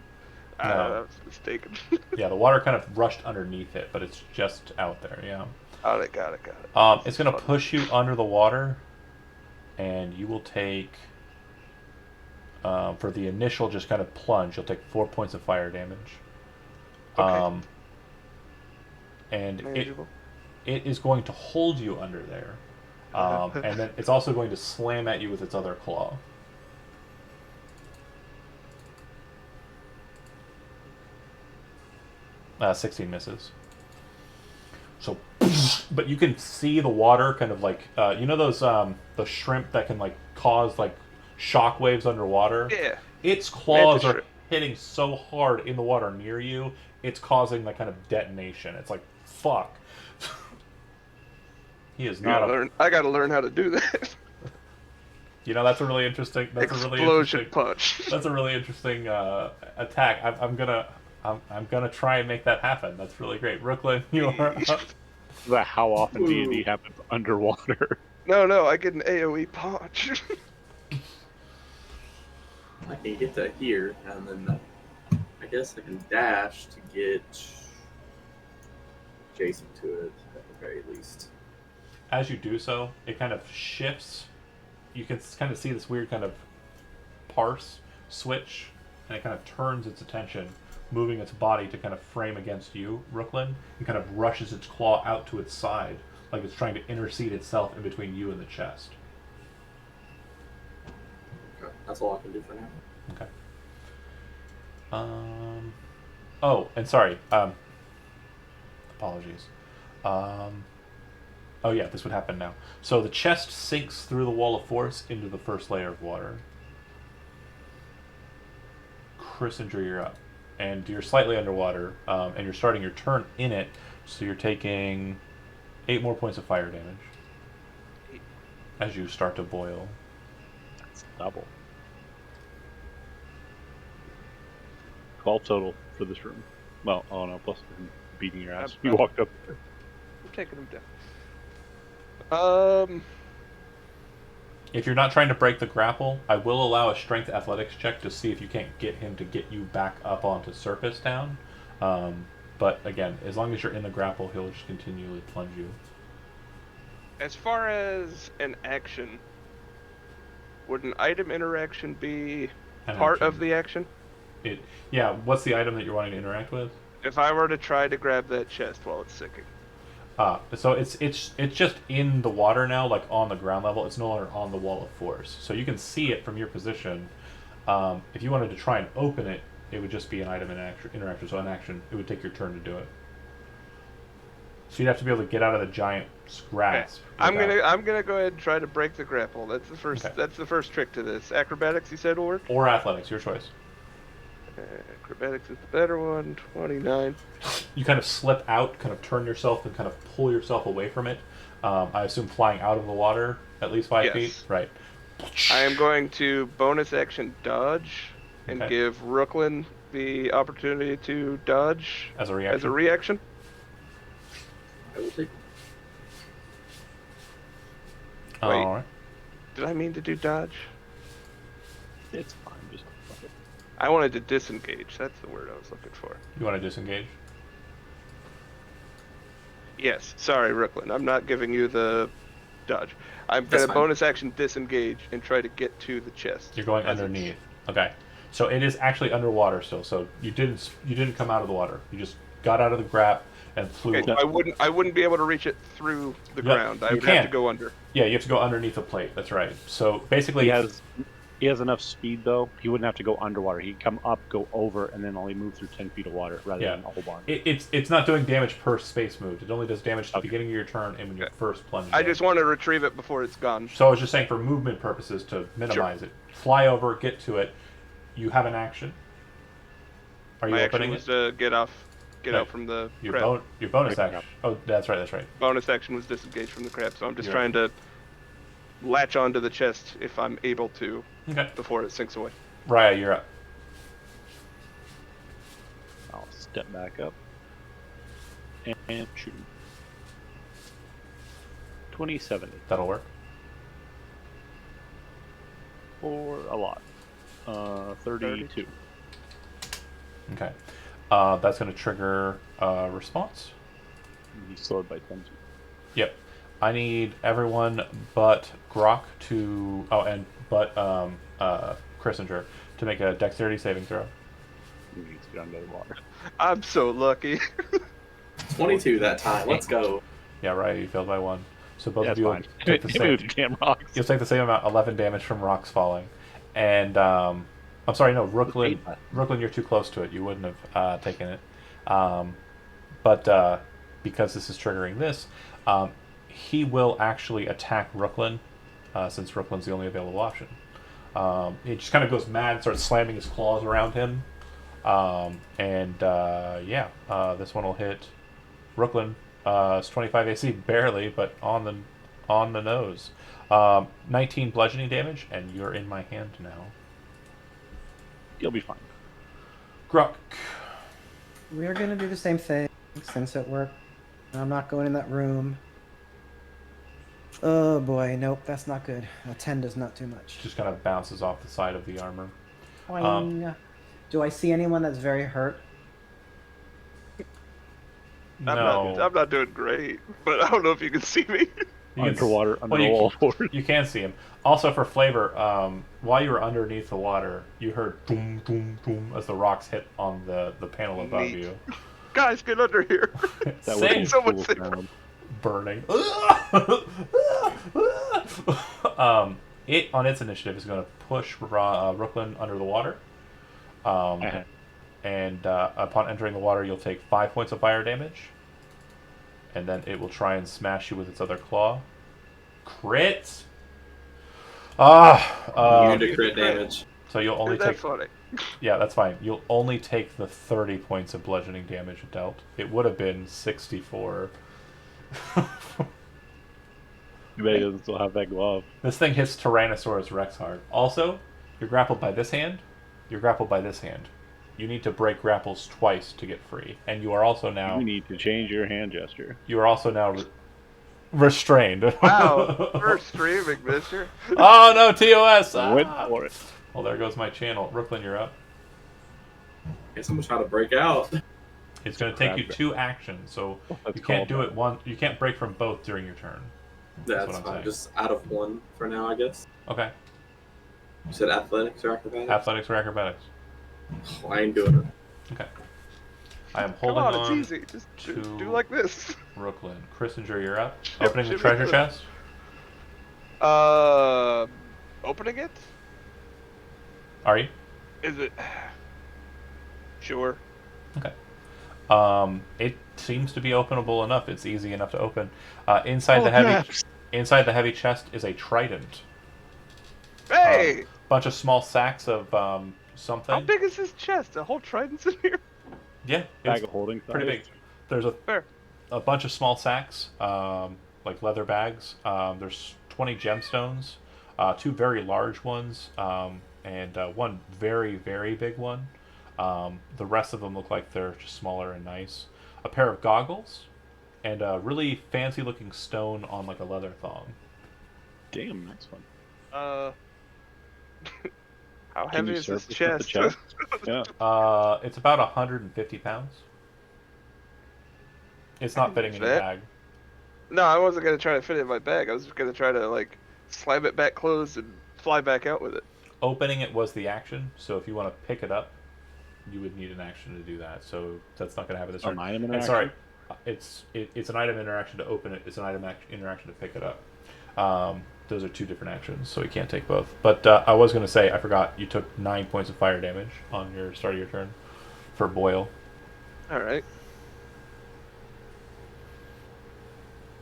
No. I was mistaken. Yeah, the water kind of rushed underneath it, but it's just out there, yeah. Got it. It's going to push you under the water, and you will take... for the initial just kind of plunge, you'll take 4 points of fire damage. Okay. And Manageable. it is going to hold you under there. And then it's also going to slam at you with its other claw. Uh, 16 misses. So, but you can see the water kind of like, you know those, the shrimp that can like cause like shock waves underwater? Yeah. Its claws Mantis are shrimp. hitting so hard in the water near you, it's causing that kind of detonation. It's like, fuck. He is not I gotta learn how to do that. You know, that's a really interesting. That's Explosion a really interesting punch. That's a really interesting attack. I'm gonna try and make that happen. That's really great. Brooklyn, you are up. That how often D&D happens underwater. No, I get an AoE punch. I can get to here, and then I guess I can dash to get adjacent to it at the very least. As you do so, it kind of shifts. You can kind of see this weird kind of parse switch, and it kind of turns its attention, moving its body to kind of frame against you, Brooklyn, and kind of rushes its claw out to its side, like it's trying to intercede itself in between you and the chest. Okay, that's all I can do for now. Okay. Oh, and sorry. Apologies. Oh yeah, this would happen now. So the chest sinks through the wall of force into the first layer of water. Christendra, you're up. And you're slightly underwater, and you're starting your turn in it, so you're taking 8 more points of fire damage as you start to boil. That's double. 12 total for this room. Well, oh no, plus beating your ass. You walked up there. I'm taking him down. If you're not trying to break the grapple, I will allow a strength athletics check to see if you can't get him to get you back up onto surface down. But again, as long as you're in the grapple, he'll just continually plunge you. As far as an action, would an item interaction be part of the action? Yeah, what's the item that you're wanting to interact with? If I were to try to grab that chest while it's sinking. So it's just in the water now, like on the ground level. It's no longer on the wall of force. So you can see it from your position. If you wanted to try and open it, It would just be an item interaction. So an action. It would take your turn to do it. So you'd have to be able to get out of the giant's grasp. I'm without- gonna go ahead and try to break the grapple. That's the first. Okay. That's the first trick to this. Acrobatics, you said will work. Or athletics, your choice. Acrobatics is the better one. 29. You kind of slip out, kind of turn yourself, and kind of pull yourself away from it. I assume flying out of the water at least 5 Yes. feet. Right. I am going to bonus action dodge and Okay. give Rooklyn the opportunity to dodge As a reaction. as a reaction. I will take. Wait. All right. Did I mean to do dodge? It's fine. Just fuck it. I wanted to disengage. That's the word I was looking for. You want to disengage? Yes. Sorry, Rooklyn. I'm not giving you the dodge. I'm That's gonna fine. bonus action disengage and try to get to the chest. You're going As it's- underneath. Okay. So it is actually underwater still. So you didn't come out of the water. You just got out of the grap and flew. Okay, so I wouldn't be able to reach it through the Yeah, ground. I you would have to can. go under. Yeah, you have to go underneath the plate. That's right. So basically, He has enough speed though. He wouldn't have to go underwater. He'd come up, go over, and then only move through 10 feet of water rather Yeah. than a whole bunch. it's not doing damage per space moved. It only does damage at the Okay. beginning of your turn and when you Okay. first plunge. I in. just want to retrieve it before it's gone. So I was just saying for movement purposes to minimize it. Fly over, get to it. You have an action. Are you My action opening was it? to get out Right. from the Your, crab. your bonus Right. action. Oh, that's right. That's right. Bonus action was disengage from the crab, so I'm just You're trying to latch onto the chest if I'm able to Okay. before it sinks away. Raya, you're up. I'll step back up and shoot him. 2070 That'll work. for a lot. 32. Okay. That's going to trigger a response. He's slowed by 10 feet. Yep. I need everyone but Grok to Christinger to make a dexterity saving throw. He needs to get under the water. I'm so lucky. 22 that time. Let's go. Yeah, right. You failed by 1. So both Yeah, of it's you will fine. take the Hit me with same. your damn rocks. You'll take the same amount, 11 damage from rocks falling. And I'm sorry, no, Rooklyn. Rooklyn, you're too close to it. You wouldn't have taken it. But because this is triggering this, he will actually attack Rooklyn, since Rooklyn's the only available option. He just kind of goes mad and starts slamming his claws around him. This one will hit Rooklyn. It's 25 AC, barely, but on the nose. 19 bludgeoning damage, and you're in my hand now. You'll be fine. Grok. We're gonna do the same thing since it worked. I'm not going in that room. Oh boy, nope, that's not good. A 10 does not do much. Just kind of bounces off the side of the armor. Boing. Do I see anyone that's very hurt? No. I'm not doing great, but I don't know if you can see me. You can- Underwater, under well, the you- wall forward. You can see him. Also, for flavor, while you were underneath the water, you heard boom, boom, boom as the rocks hit on the panel above Neat. you. Guys, get under here. That Same. would be Someone cool say- sound. Burning. It on its initiative is going to push Rooklyn under the water. Uh-huh. And upon entering the water, you'll take 5 points of fire damage. And then it will try and smash you with its other claw. Crit! You do crit damage. So you'll only Isn't that take... funny? Yeah, that's fine. You'll only take the 30 points of bludgeoning damage dealt. It would have been 64. You bet he doesn't still have that glove. This thing hits Tyrannosaurus Rex hard. Also, you're grappled by this hand. You're grappled by this hand. You need to break grapples twice to get free, and you are also now. You need to change your hand gesture. You are also now restrained. Wow, we're streaming, mister. Oh no, TOS! Ah! Went for it. Well, there goes my channel. Brooklyn, you're up. Guess I'm gonna try to break out. It's going to take you 2 actions, so Let's you can't call do it one. You can't break from both during your turn. That's what I'm fine. saying. Just out of 1 for now, I guess. Okay. You said athletics or acrobatics? Athletics or acrobatics? Oh, I ain't doing it. Okay. I am Come holding on, on. it's easy. Just do to- like this. Brooklyn. Christinger, you're up. Ship- Opening the ship treasure it. chest. Opening it? Are you? Is it? Sure. Okay. It seems to be openable enough. It's easy enough to open. Inside the heavy chest is a trident. Hey, Bunch of small sacks of how something. big is this chest? A whole trident's in here? Yeah, Bag it's of holding pretty big. size. There's Fair. a bunch of small sacks, like leather bags. There's 20 gemstones, 2 very large ones, and one very, very big one. The rest of them look like they're just smaller and nice. A pair of goggles, and a really fancy looking stone on like a leather thong. Damn, nice one. How Can heavy you is this surface with the chest? Yeah. It's about 150 pounds. It's not fitting in your Fit. bag. No, I wasn't gonna try to fit it in my bag. I was gonna try to like slam it back closed and fly back out with it. Opening it was the action, so if you want to pick it up, you would need an action to do that. So that's not going to happen this turn. An item And interaction? sorry, it's an item interaction to open it. It's an item interaction to pick it up. Those are 2 different actions, so you can't take both. But I was going to say, I forgot, you took 9 points of fire damage on your start of your turn for boil. All right.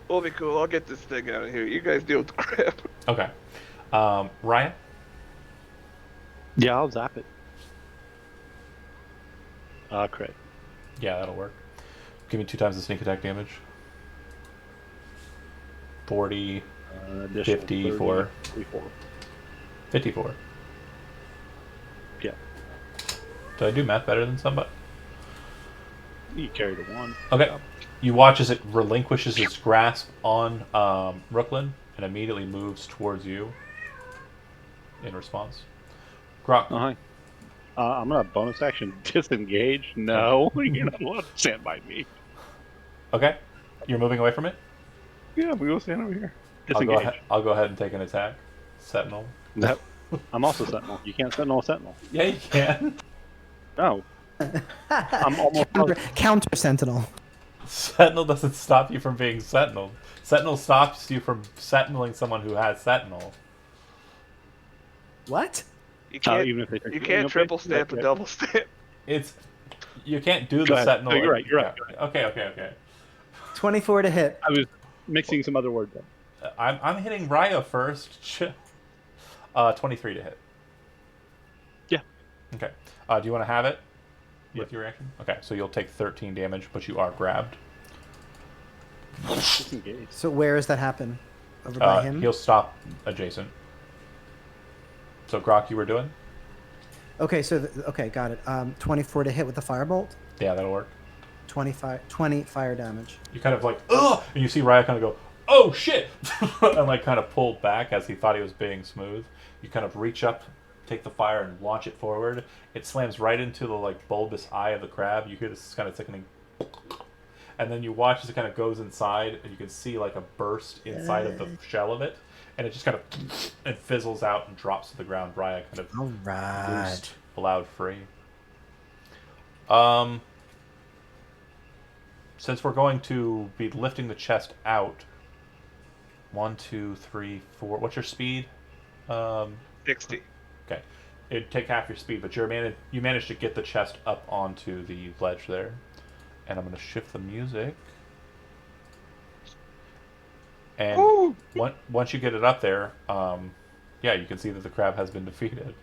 We'll be cool. I'll get this thing out of here. You guys deal with the crap. Okay. Ryan? Yeah, I'll zap it. Crit. Yeah, that'll work. Give me 2 times the sneak attack damage. 40, Additional 54. 34. 54. Yeah. Did I do math better than somebody? You carried a 1. Okay. You watch as it relinquishes its grasp on Brooklyn and immediately moves towards you in response. Grok. Hi. I'm gonna bonus action disengage. No, you're not allowed to stand by me. Okay. You're moving away from it? Yeah, we go stand over here. I'll Disengage. go ahead and take an attack. Sentinel. No, I'm also sentinel. You can't sentinel a sentinel. Yeah, you can. No. I'm almost. Counter sentinel. Sentinel doesn't stop you from being Sentinel. Sentinel stops you from sentineling someone who has Sentinel. What? You can't. Even if they You can't triple stamp and double stamp. You can't do Go the ahead. Sentinel. No, you're right. You're right. Okay. 24 to hit. I was mixing some other words up. I'm hitting Raya first. 23 to hit. Yeah. Okay. Do you want to have it with your reaction? Okay, so you'll take 13 damage, but you are grabbed. Disengage. So where does that happen? Over by him? He'll stop adjacent. So Grok, you were doing? Okay, so okay, got it. 24 to hit with the firebolt. Yeah, that'll work. 20 fire damage. You kind of like, ugh, and you see Raya kind of go, oh shit, and like kind of pull back as he thought he was being smooth. You kind of reach up, take the fire, and launch it forward. It slams right into the like bulbous eye of the crab. You hear this kind of sickening, and then you watch as it kind of goes inside, and you can see like a burst inside of the shell of it, and it just kind of and fizzles out and drops to the ground. Raya kind of All right. loosed, allowed free. Since we're going to be lifting the chest out, 1, 2, 3, 4. What's your speed? 60. Okay, it'd take half your speed, but you managed to get the chest up onto the ledge there, and I'm going to shift the music. And Woo! once you get it up there, yeah, you can see that the crab has been defeated.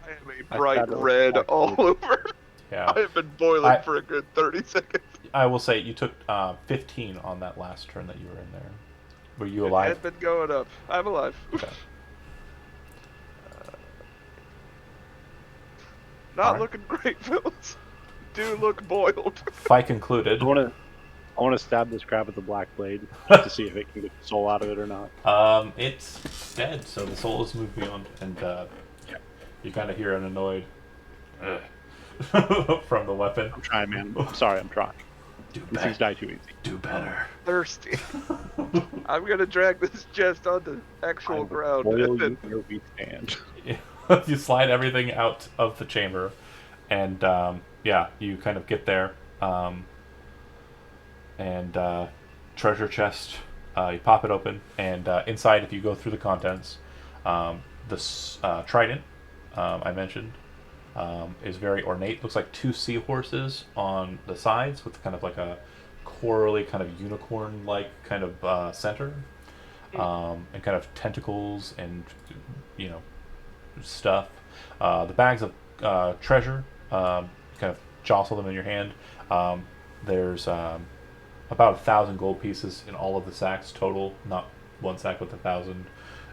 I am a bright red all over. Yeah, I have been boiling for a good 30 seconds. I will say you took 15 on that last turn that you were in there. Were you It alive? had been going up. I'm alive. Okay. Not Alright. looking great, Phils. Do look boiled. Fight concluded. I want to stab this crab with the black blade just to see if it can get the soul out of it or not. It's dead, so the soul has moved beyond, and you kind of hear an annoyed from the weapon. I'm trying, man. I'm sorry, I'm trying. These things die too easy. Do better. Thirsty. I'm gonna drag this chest onto actual ground. Boil and you then- where we stand. You slide everything out of the chamber, and you kind of get there, and treasure chest. You pop it open, and inside, if you go through the contents, this trident I mentioned, is very ornate. Looks like two seahorses on the sides with kind of like a corally kind of unicorn-like kind of center, and kind of tentacles and stuff. The bags of treasure, kind of jostle them in your hand. There's about 1,000 gold pieces in all of the sacks total, not one sack with 1,000.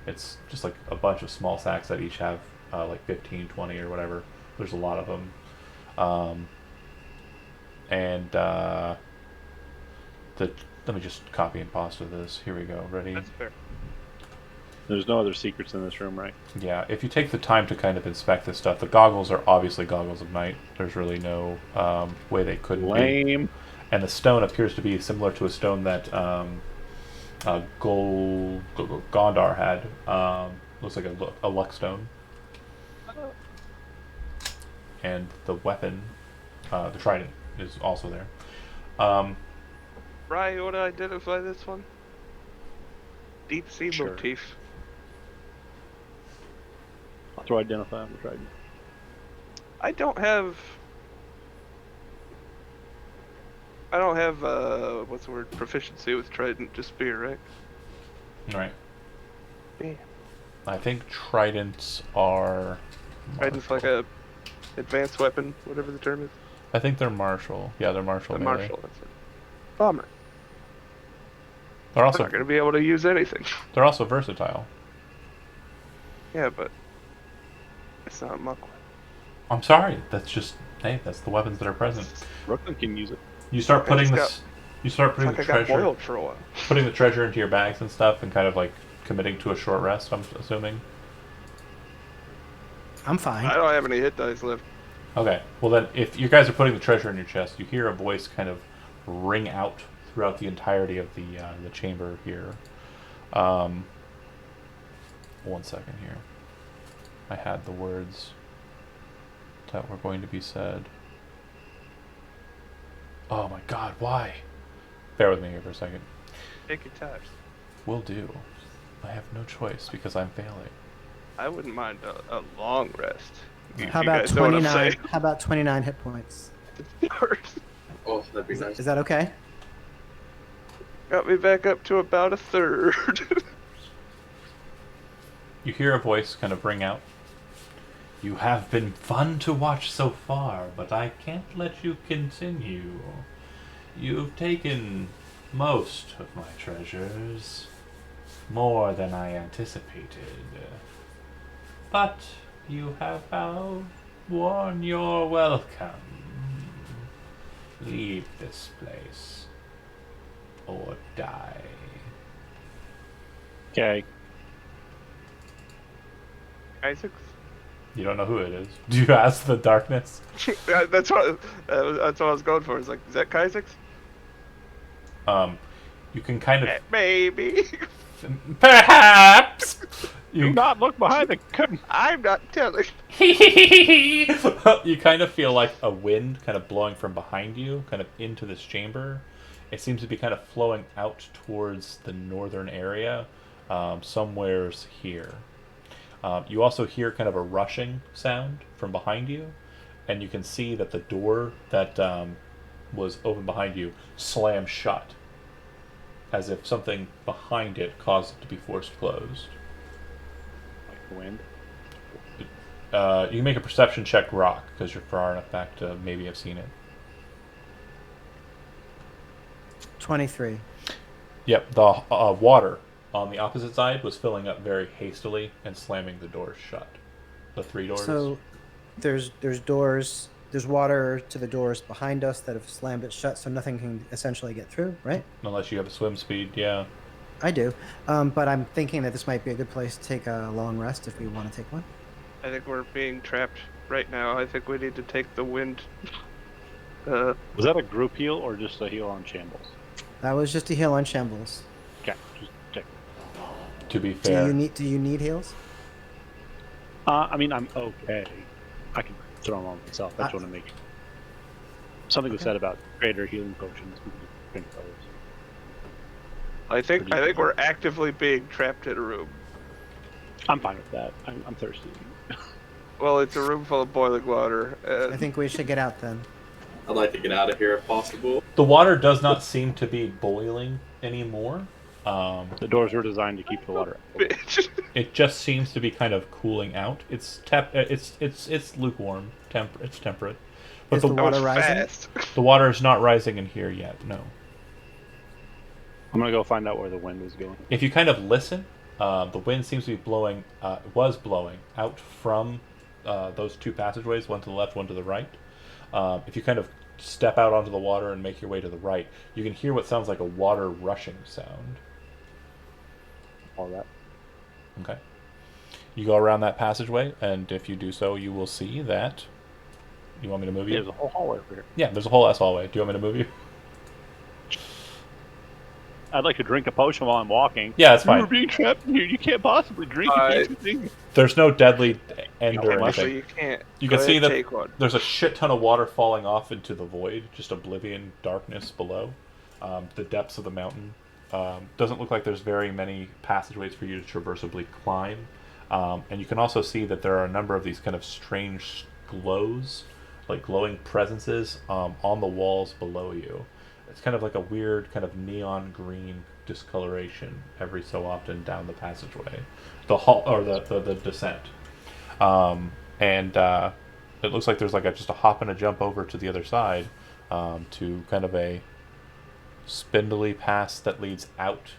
It's just like a bunch of small sacks that each have like 15, 20 or whatever. There's a lot of them. And let me just copy and pasta this. Here we go. Ready? That's fair. There's no other secrets in this room, right? Yeah, if you take the time to kind of inspect this stuff, the goggles are obviously goggles of night. There's really no way they couldn't be. Lame. And the stone appears to be similar to a stone that Gondar had. Looks like a luck stone. And the weapon, the trident, is also there. Ryan, you want to identify this one? Deep sea Sure. motif. I'll throw identify on the trident. I don't have what's the word, proficiency with trident, just spear, right? Right. Yeah. I think tridents are. Trident's like a advanced weapon, whatever the term is. I think they're martial. Yeah, they're martial. The melee. martial, that's it. Bummer. They're I'm also not gonna be able to use anything. they're also versatile. Yeah, but it's not muck. I'm sorry. That's just that's the weapons that are present. Brooklyn can use it. You start I putting just this. You start It's putting like the I got treasure, boiled for a while. putting the treasure into your bags and stuff, and kind of like committing to a short rest. I'm assuming. I'm fine. I don't have any hit dice left. Okay. Well then, if you guys are putting the treasure in your chest, you hear a voice kind of ring out throughout the entirety of the chamber here. 1 second here. I had the words that were going to be said. Oh my God! Why? Bear with me here for a second. Take your time. Will do. I have no choice because I'm failing. I wouldn't mind a long rest. How You about guys know what I'm 29? saying. How about 29 hit points? Oh, that'd be nice. Is that okay? Got me back up to about a third. You hear a voice kind of ring out. You have been fun to watch so far, but I can't let you continue. You've taken most of my treasures, more than I anticipated. But you have outworn your welcome. Leave this place, or die. Okay. Isaac? You don't know who it is. Do you ask the darkness? Yeah, that's what I was going for. It's like, is that Kaisek's? You can kind of Maybe. perhaps Do you not look behind the curtain. I'm not telling. you kind of feel like a wind kind of blowing from behind you, kind of into this chamber. It seems to be kind of flowing out towards the northern area, somewheres here. You also hear kind of a rushing sound from behind you, and you can see that the door that was open behind you slams shut, as if something behind it caused it to be forced closed. Like the wind. You can make a perception check, Rock, because you're far enough back to maybe have seen it. 23. Yep, the water on the opposite side was filling up very hastily and slamming the doors shut. The 3 doors. So there's doors. There's water to the doors behind us that have slammed it shut, so nothing can essentially get through, right? Unless you have a swim speed, yeah. I do, but I'm thinking that this might be a good place to take a long rest if we want to take one. I think we're being trapped right now. I think we need to take the wind. Was that a group heal or just a heal on shambles? That was just a heal on shambles. Okay, just check. To be fair. Do you need heals? I mean, I'm okay. I can throw them on myself. I just want to make something was Okay. said about greater healing potions. We can drink those. I think we're actively being trapped in a room. I'm fine with that. I'm thirsty. Well, it's a room full of boiling water. I think we should get out then. I'd like to get out of here if possible. The water does not seem to be boiling anymore. The doors were designed to keep the water out. Bitch. It just seems to be kind of cooling out. It's lukewarm. It's temperate. But Is the That water was rising? fast. the water is not rising in here yet. No. I'm gonna go find out where the wind is going. If you kind of listen, the wind seems to be blowing. Was blowing out from those two passageways, one to the left, one to the right. If you kind of step out onto the water and make your way to the right, you can hear what sounds like a water rushing sound. All that. Okay. You go around that passageway, and if you do so, you will see that. You want me to move you? There's a whole hallway over here. Yeah, there's a whole ass hallway. Do you want me to move you? I'd like to drink a potion while I'm walking. Yeah, that's fine. You're being trapped in here. You can't possibly drink anything. There's no deadly end or Technically, anything. you can't. You Go can see ahead, that take one. there's a shit ton of water falling off into the void, just oblivion, darkness below. The depths of the mountain. Doesn't look like there's very many passageways for you to traversably climb. And you can also see that there are a number of these kind of strange glows, like glowing presences, on the walls below you. It's kind of like a weird kind of neon green discoloration every so often down the passageway, the hall or the descent. And it looks like there's like just a hop and a jump over to the other side, to kind of a spindly pass that leads out,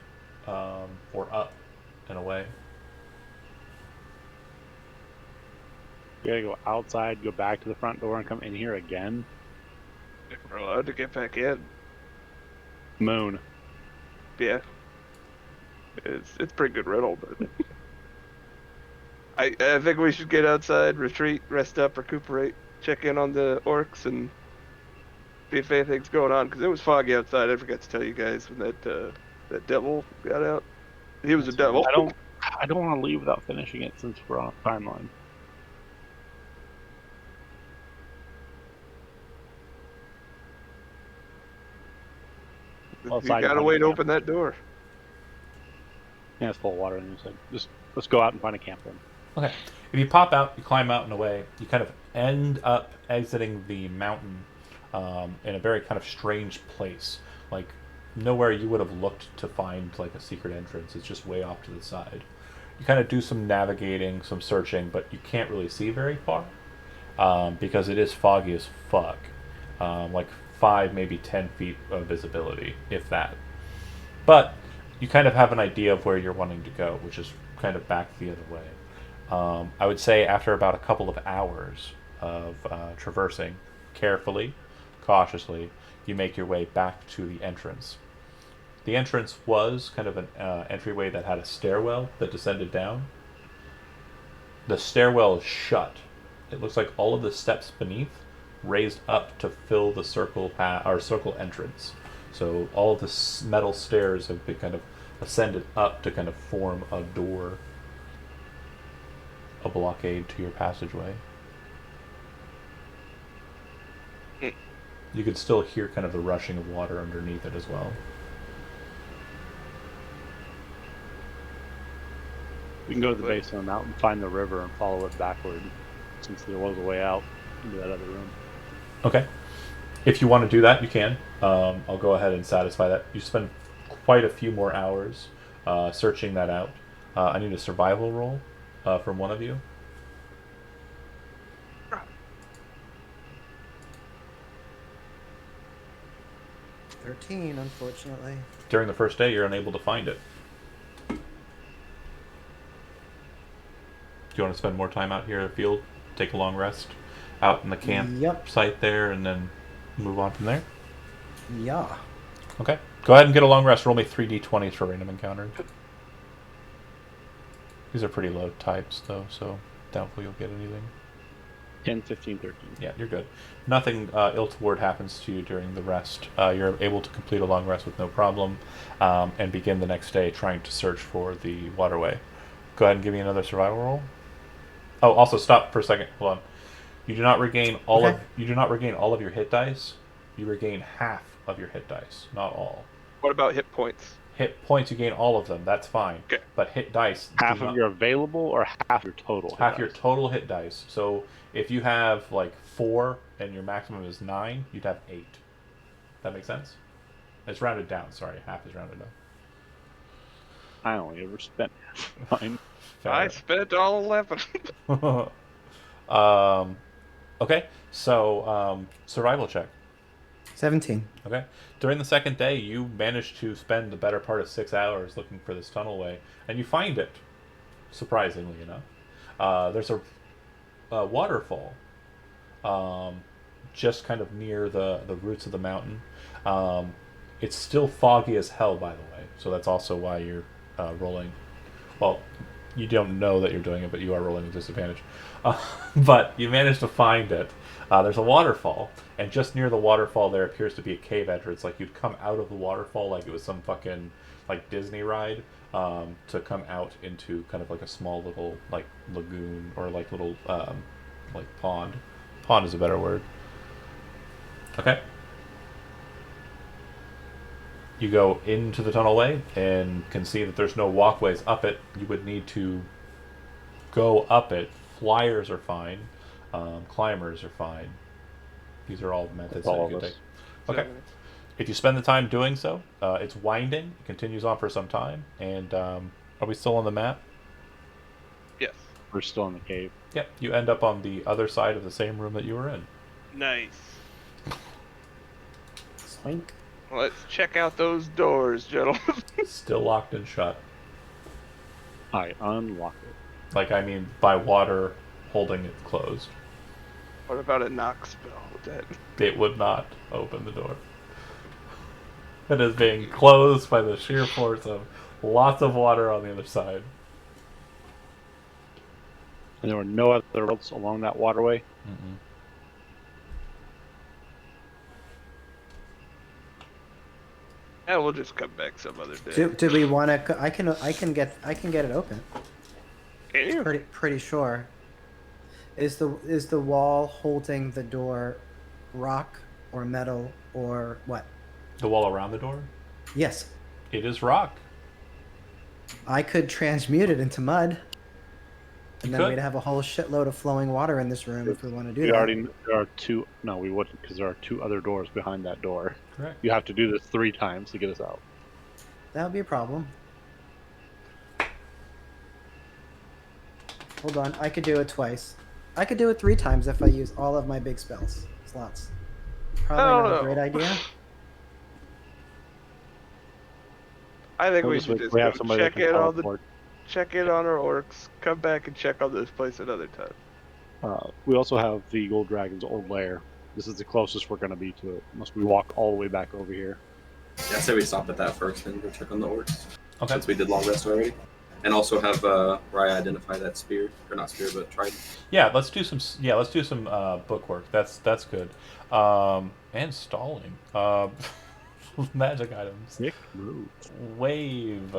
or up in a way. You gotta go outside, go back to the front door, and come in here again. If we're allowed to get back in. Moon. Yeah. It's pretty good riddle, but I think we should get outside, retreat, rest up, recuperate, check in on the orcs, and see if anything's going on. Because it was foggy outside. I forgot to tell you guys when that devil got out. He was a devil. I don't want to leave without finishing it since we're on a timeline. You got a way to open that door. Yeah, it's full of water, and you said, just let's go out and find a camp then. Okay. If you pop out, you climb out and away, you kind of end up exiting the mountain, in a very kind of strange place. Like, nowhere you would have looked to find, like, a secret entrance. It's just way off to the side. You kind of do some navigating, some searching, but you can't really see very far, because it is foggy as fuck. Like 5, maybe 10 feet of visibility, if that. But you kind of have an idea of where you're wanting to go, which is kind of back the other way. I would say after about a couple of hours of traversing carefully, cautiously, you make your way back to the entrance. The entrance was kind of an entryway that had a stairwell that descended down. The stairwell is shut. It looks like all of the steps beneath raised up to fill the circle circle entrance. So all of the metal stairs have been kind of ascended up to kind of form a door, a blockade to your passageway. You can still hear kind of the rushing of water underneath it as well. We can go to the base of the mountain, find the river, and follow it backward, since there was a way out into that other room. Okay. If you want to do that, you can. I'll go ahead and satisfy that. You spend quite a few more hours searching that out. I need a survival roll from one of you. 13, unfortunately. During the first day, you're unable to find it. Do you want to spend more time out here in the field? Take a long rest out in the camp site there, and then move on from there? Yeah. Okay. Go ahead and get a long rest. Roll me 3d20s for random encounters. These are pretty low types, though, so doubtful you'll get anything. 10, 15, 13. Yeah, you're good. Nothing ill-toward happens to you during the rest. You're able to complete a long rest with no problem, and begin the next day trying to search for the waterway. Go ahead and give me another survival roll. Oh, also stop for a second. Hold on. You do not regain all of your hit dice. You regain half of your hit dice, not all. What about hit points? Hit points, you gain all of them. That's fine. Okay. But hit dice. Half do of not- your available or half your total? hit half your dice? total hit dice. So if you have like 4 and your maximum is 9, you'd have 8. That makes sense? It's rounded down. Sorry, half is rounded down. I only ever spent mine. I spent all 11. Okay, so survival check. 17. Okay. During the second day, you manage to spend the better part of 6 hours looking for this tunnelway, and you find it, surprisingly enough. There's a waterfall just kind of near the roots of the mountain. It's still foggy as hell, by the way, so that's also why you're rolling. Well, you don't know that you're doing it, but you are rolling with disadvantage. But you managed to find it. There's a waterfall, and just near the waterfall there appears to be a cave entrance. Like you'd come out of the waterfall like it was some fucking like Disney ride to come out into kind of like a small little like lagoon or like little like pond. Pond is a better word. Okay. You go into the tunnelway and can see that there's no walkways up it. You would need to go up it. Flyers are fine. Climbers are fine. These are all methods that you can take. Okay. If you spend the time doing so, it's winding. It continues on for some time. And are we still on the map? Yes. We're still in the cave. Yep. You end up on the other side of the same room that you were in. Nice. Swink. Let's check out those doors, gentlemen. Still locked and shut. I unlock it. Like, I mean, by water holding it closed. What about a knock spell? It would not open the door. It is being closed by the sheer force of lots of water on the other side. And there were no other roads along that waterway. Mm-mm. Yeah, we'll just come back some other day. Do we want to? I can get it open. Can you? Pretty sure. Is the wall holding the door rock or metal or what? The wall around the door? Yes. It is rock. I could transmute it into mud. And then could. we'd have a whole shitload of flowing water in this room if we want to do We that. already there are two. No, we wouldn't because there are 2 other doors behind that door. Correct. You have to do this 3 times to get us out. That would be a problem. Hold on, I could do it twice. I could do it 3 times if I use all of my big spells slots. Probably not a great idea. I think We'll we just should wait- just we go have somebody that check can in on teleport. check in on our orcs, come back and check on this place another time. We also have the Gold Dragon's old lair. This is the closest we're going to be to it, unless we walk all the way back over here. Yeah, I say we stop at that first and go check on the orcs. Okay. Since we did long rest already. And also have Raya identify that spear. Or not spear, but trident. Yeah, let's do some. Yeah, let's do some bookwork. That's good. And stalling. Magic items. Sick move. Wave.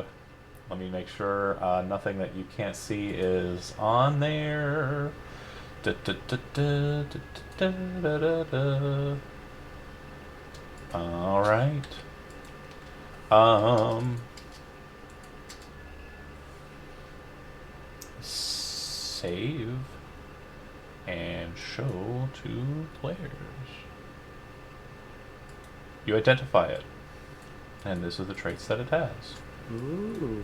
Let me make sure nothing that you can't see is on there. Da, da, da, da, da, da, da, da. All right. Save and show to players. You identify it, and this is the traits that it has. Ooh.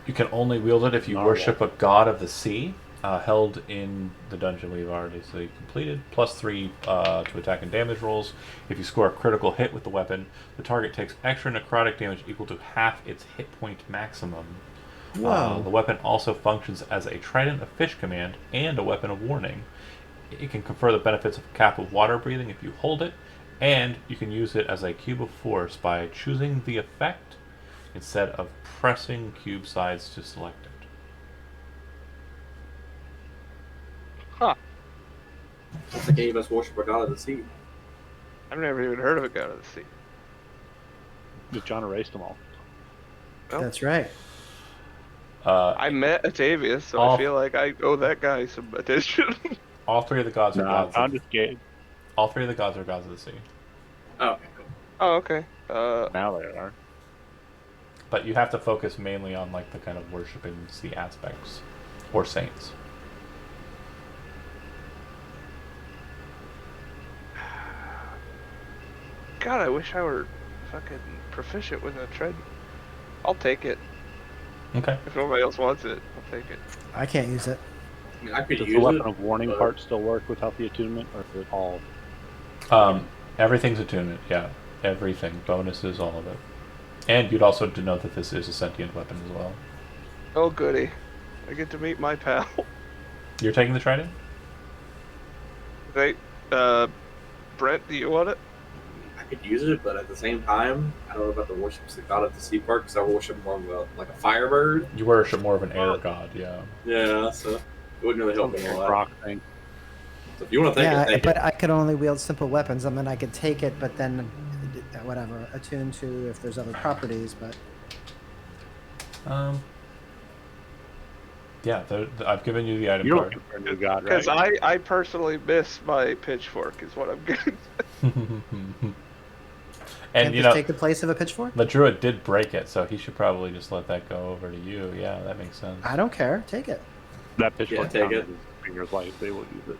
You can only wield it if you Narwhal. worship a god of the sea, held in the dungeon we've already completed. +3 to attack and damage rolls. If you score a critical hit with the weapon, the target takes extra necrotic damage equal to half its hit point maximum. Whoa. The weapon also functions as a trident of fish command and a weapon of warning. It can confer the benefits of a cap of water breathing if you hold it, and you can use it as a cube of force by choosing the effect instead of pressing cube sides to select it. Huh. That's the game us worship a god of the sea. I've never even heard of a god of the sea. Just John erased them all. That's right. I met Atavius, so All- I feel like I owe that guy some attention. All 3 of the gods are Nah, gods. I'm just gay. All 3 of the gods are gods of the sea. Oh, okay, cool. Oh, okay. Now they are. But you have to focus mainly on like the kind of worshiping the aspects or saints. God, I wish I were fucking proficient with a trident. I'll take it. Okay. If nobody else wants it, I'll take it. I can't use it. I mean, I could Does use the weapon it, of warning but- part still work without the attunement, or is it all? Everything's attunement, yeah. Everything. Bonuses, all of it. And you'd also denote that this is a sentient weapon as well. Oh, goody. I get to meet my pal. You're taking the trident? Hey, Brent, do you want it? I could use it, but at the same time, I don't know about the worships the god of the sea part because I worship more of like a firebird. You worship more of an air god, yeah. Yeah, so it wouldn't really help me a lot. Rock thing. So if you want to take Yeah, it, take but it. I could only wield simple weapons. I mean, I could take it, but then whatever, attune to if there's other properties. But Yeah, I've given you the item You don't card. consider a new god, Because right? I personally miss my pitchfork, is what I'm getting. And can't you this know, take the place of a pitchfork? the druid did break it, so he should probably just let that go over to you. Yeah, that makes sense. I don't care. Take it. That pitchfork take counted it. as finger's life. They will use it.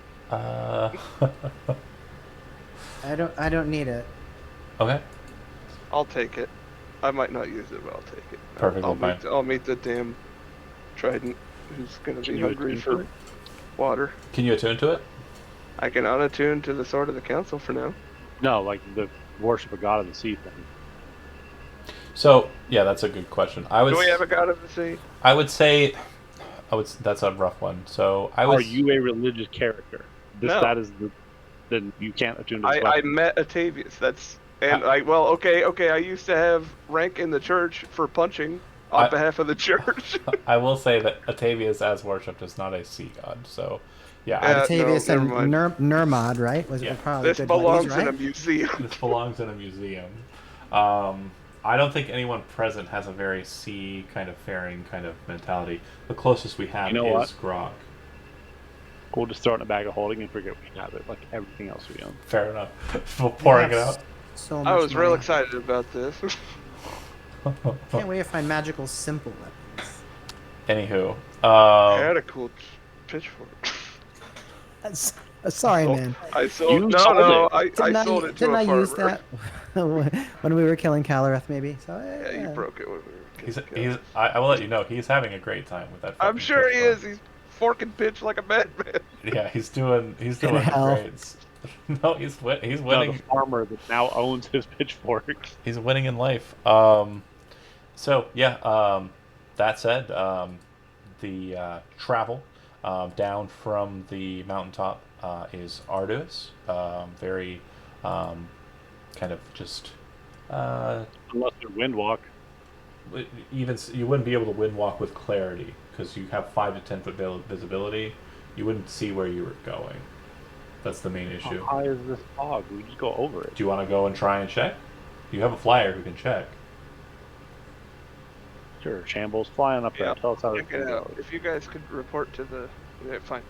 I don't need it. Okay. I'll take it. I might not use it, but I'll take it. Perfectly fine. I'll meet the damn trident who's gonna Can be you hungry attune to for it? water. Can you attune to it? I can unattune to the sword of the council for now. No, like the worship of god of the sea thing. So yeah, that's a good question. Do we have a god of the sea? I would say, that's a rough one. So I was. Are you a religious character? No. That is the. Then you can't attune to this I weapon. met Atavius. That's and okay. I used to have rank in the church for punching on behalf of the church. I will say that Atavius as worshipped is not a sea god. So yeah, Octavius no, and never Nurmod, right? Was Yeah. it probably This good belongs buddies, right? in a museum. this belongs in a museum. I don't think anyone present has a very sea kind of faring kind of mentality. The closest we have You know is Grok. We'll just throw it in a bag of holding and forget we have it, like everything else we own. Fair enough. Pouring it Yes. out. So much I was real money. excited about this. Can't wait to find magical simple weapons. Anywho, I had a cool pitchfork. Sorry, Oh, man. I sold. You No, sold no, it. I Didn't sold it to didn't a I farmer. use that when we were killing Calareth, maybe? So Yeah, you broke it when we were killing he's. cats. I will let you know he's having a great time with that. I'm fucking sure he pitchfork. is. He's forking pitch like a madman. Yeah, he's doing hell. great. No, he's Now winning. the farmer that now owns his pitchfork. He's winning in life. So yeah. That said, the travel down from the mountaintop is arduous. Very kind of just. Unless they're windwalk. Even you wouldn't be able to wind walk with clarity because you have 5 to 10 foot visibility. You wouldn't see where you were going. That's the main issue. How high is this fog? We just go over it. Do you want to go and try and check? You have a flyer who can check. Sure, Shambles flying up there. Yeah, Tell us how check this it thing out. goes. If you guys could report to the, yeah, fine.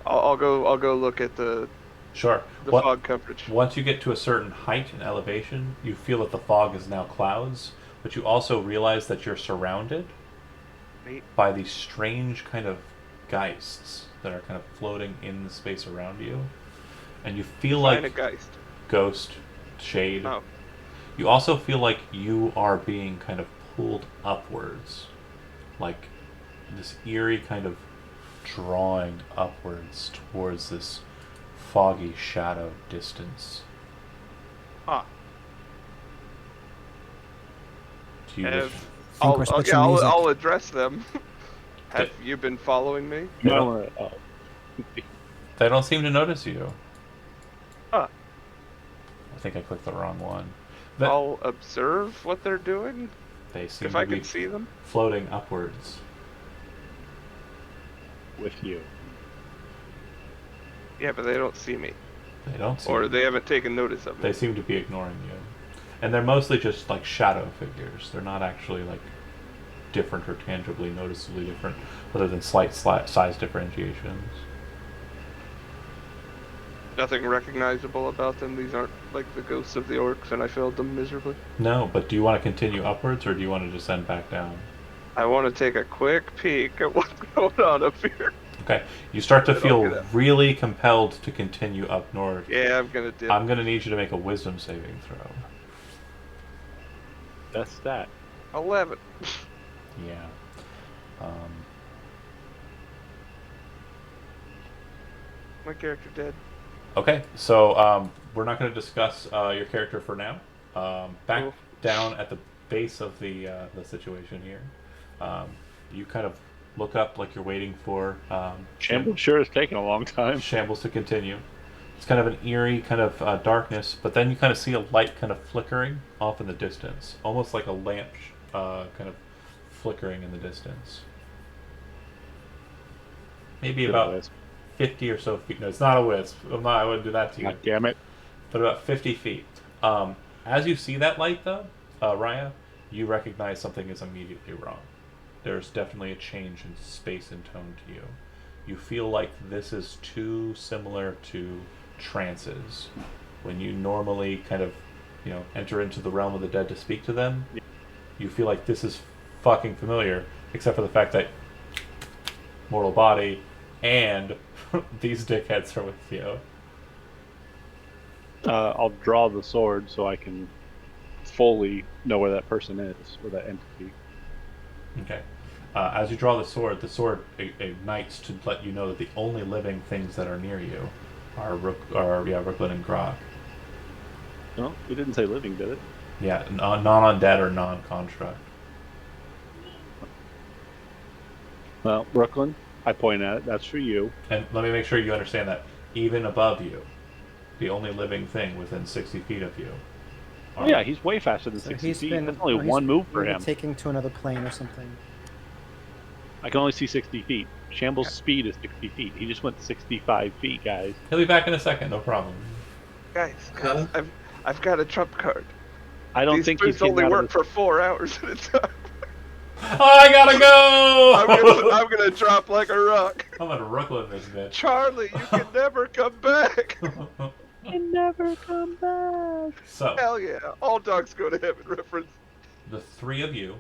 I'll go look at the Sure. fog coverage. Once you get to a certain height and elevation, you feel that the fog is now clouds, but you also realize that you're surrounded Neat. by these strange kind of geists that are kind of floating in the space around you. And you feel Find a like geist. ghost, shade. Oh, You also feel like you are being kind of pulled upwards. Like this eerie kind of drawing upwards towards this foggy shadow distance. ah. Do you Have, wish- Think we're switching music. I'll address them. Have Okay. you been following me? No, They don't seem to notice you. Huh. I think I clicked the wrong one. I'll observe what they're doing They seem if to I be can see them. floating upwards. with you. Yeah, but they don't see me, They don't see or you. they haven't taken notice of me. They seem to be ignoring you. And they're mostly just like shadow figures. They're not actually like different or tangibly noticeably different, other than slight size differentiations. Nothing recognizable about them. These aren't like the ghosts of the orcs, and I failed them miserably. No, but do you want to continue upwards, or do you want to descend back down? I want to take a quick peek at what's going on up here. Okay, you start to Then I'll feel get out. really compelled to continue up north. Yeah, I'm gonna dip. I'm going to need you to make a wisdom saving throw. That's that. 11. Yeah. My character dead. Okay, so we're not going to discuss your character for now. Back Cool. down at the base of the situation here, you kind of look up like you're waiting for Shambles sure has taken a long time. Shambles to continue. It's kind of an eerie kind of darkness, but then you kind of see a light kind of flickering off in the distance, almost like a lamp kind of flickering in the distance. Maybe about 50 or so feet. No, it's not a wisp. I wouldn't do that to you. God damn it. But about 50 feet. As you see that light, though, Raya, you recognize something is immediately wrong. There's definitely a change in space and tone to you. You feel like this is too similar to trances. When you normally kind of, enter into the realm of the dead to speak to them, you feel like this is fucking familiar, except for the fact that mortal body and these dickheads are with you. I'll draw the sword so I can fully know where that person is, or that entity. Okay. As you draw the sword ignites to let you know that the only living things that are near you are Rooklyn and Grog. No, it didn't say living, did it? Yeah, non-undead or non-construct. Well, Brooklyn, I point at it. That's for you. And let me make sure you understand that even above you, the only living thing within 60 feet of you. Oh yeah, he's way faster than So 60 he's feet. been That's only he's one move for maybe him. taking to another plane or something. I can only see 60 feet. Shambles' speed is 60 feet. He just went 65 feet, guys. He'll be back in a second, no problem. Guys, Huh? I've got a trump card. I don't These think he's boots only getting out work of for 4 hours at a time. Oh, I gotta go! I'm gonna drop like a rock. I'm gonna Rooklyn this bitch. Charlie, you can never come back. can never come back. So, Hell yeah. All dogs go to heaven reference. the three of you,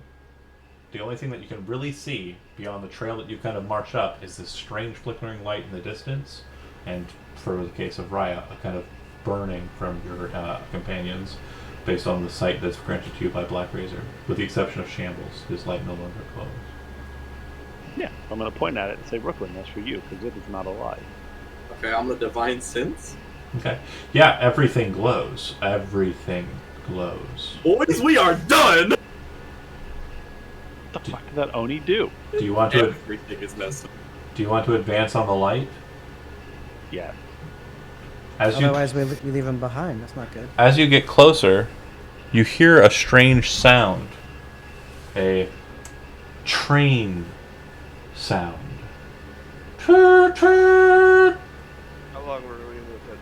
the only thing that you can really see beyond the trail that you kind of march up is this strange flickering light in the distance, and for the case of Raya, a kind of burning from your companions based on the sight that's granted to you by Black Razor, with the exception of Shambles. His light no longer glows. Yeah, I'm going to point at it and say, Brooklyn, that's for you, because it is not alive. Okay, I'm the Divine Sense. Okay. Yeah, everything glows. Everything glows. Boys, we are done! What the fuck did that Oni do? Do you want to Everything is messed up. advance on the light? Yeah. Otherwise, we leave him behind. That's not good. As you get closer, you hear a strange sound. A train sound. Toot, toot. How long were we in the bed?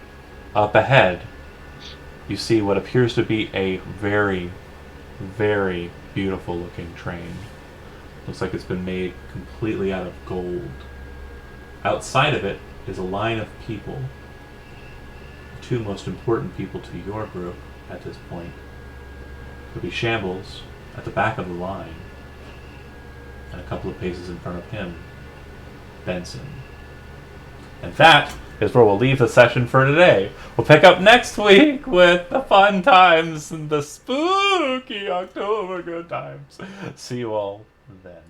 Up ahead, you see what appears to be a very, very beautiful looking train. Looks like it's been made completely out of gold. Outside of it is a line of people. The two most important people to your group at this point would be Shambles at the back of the line, and a couple of paces in front of him, Benson. And that is where we'll leave the session for today. We'll pick up next week with the fun times and the spooky October good times. See you all then.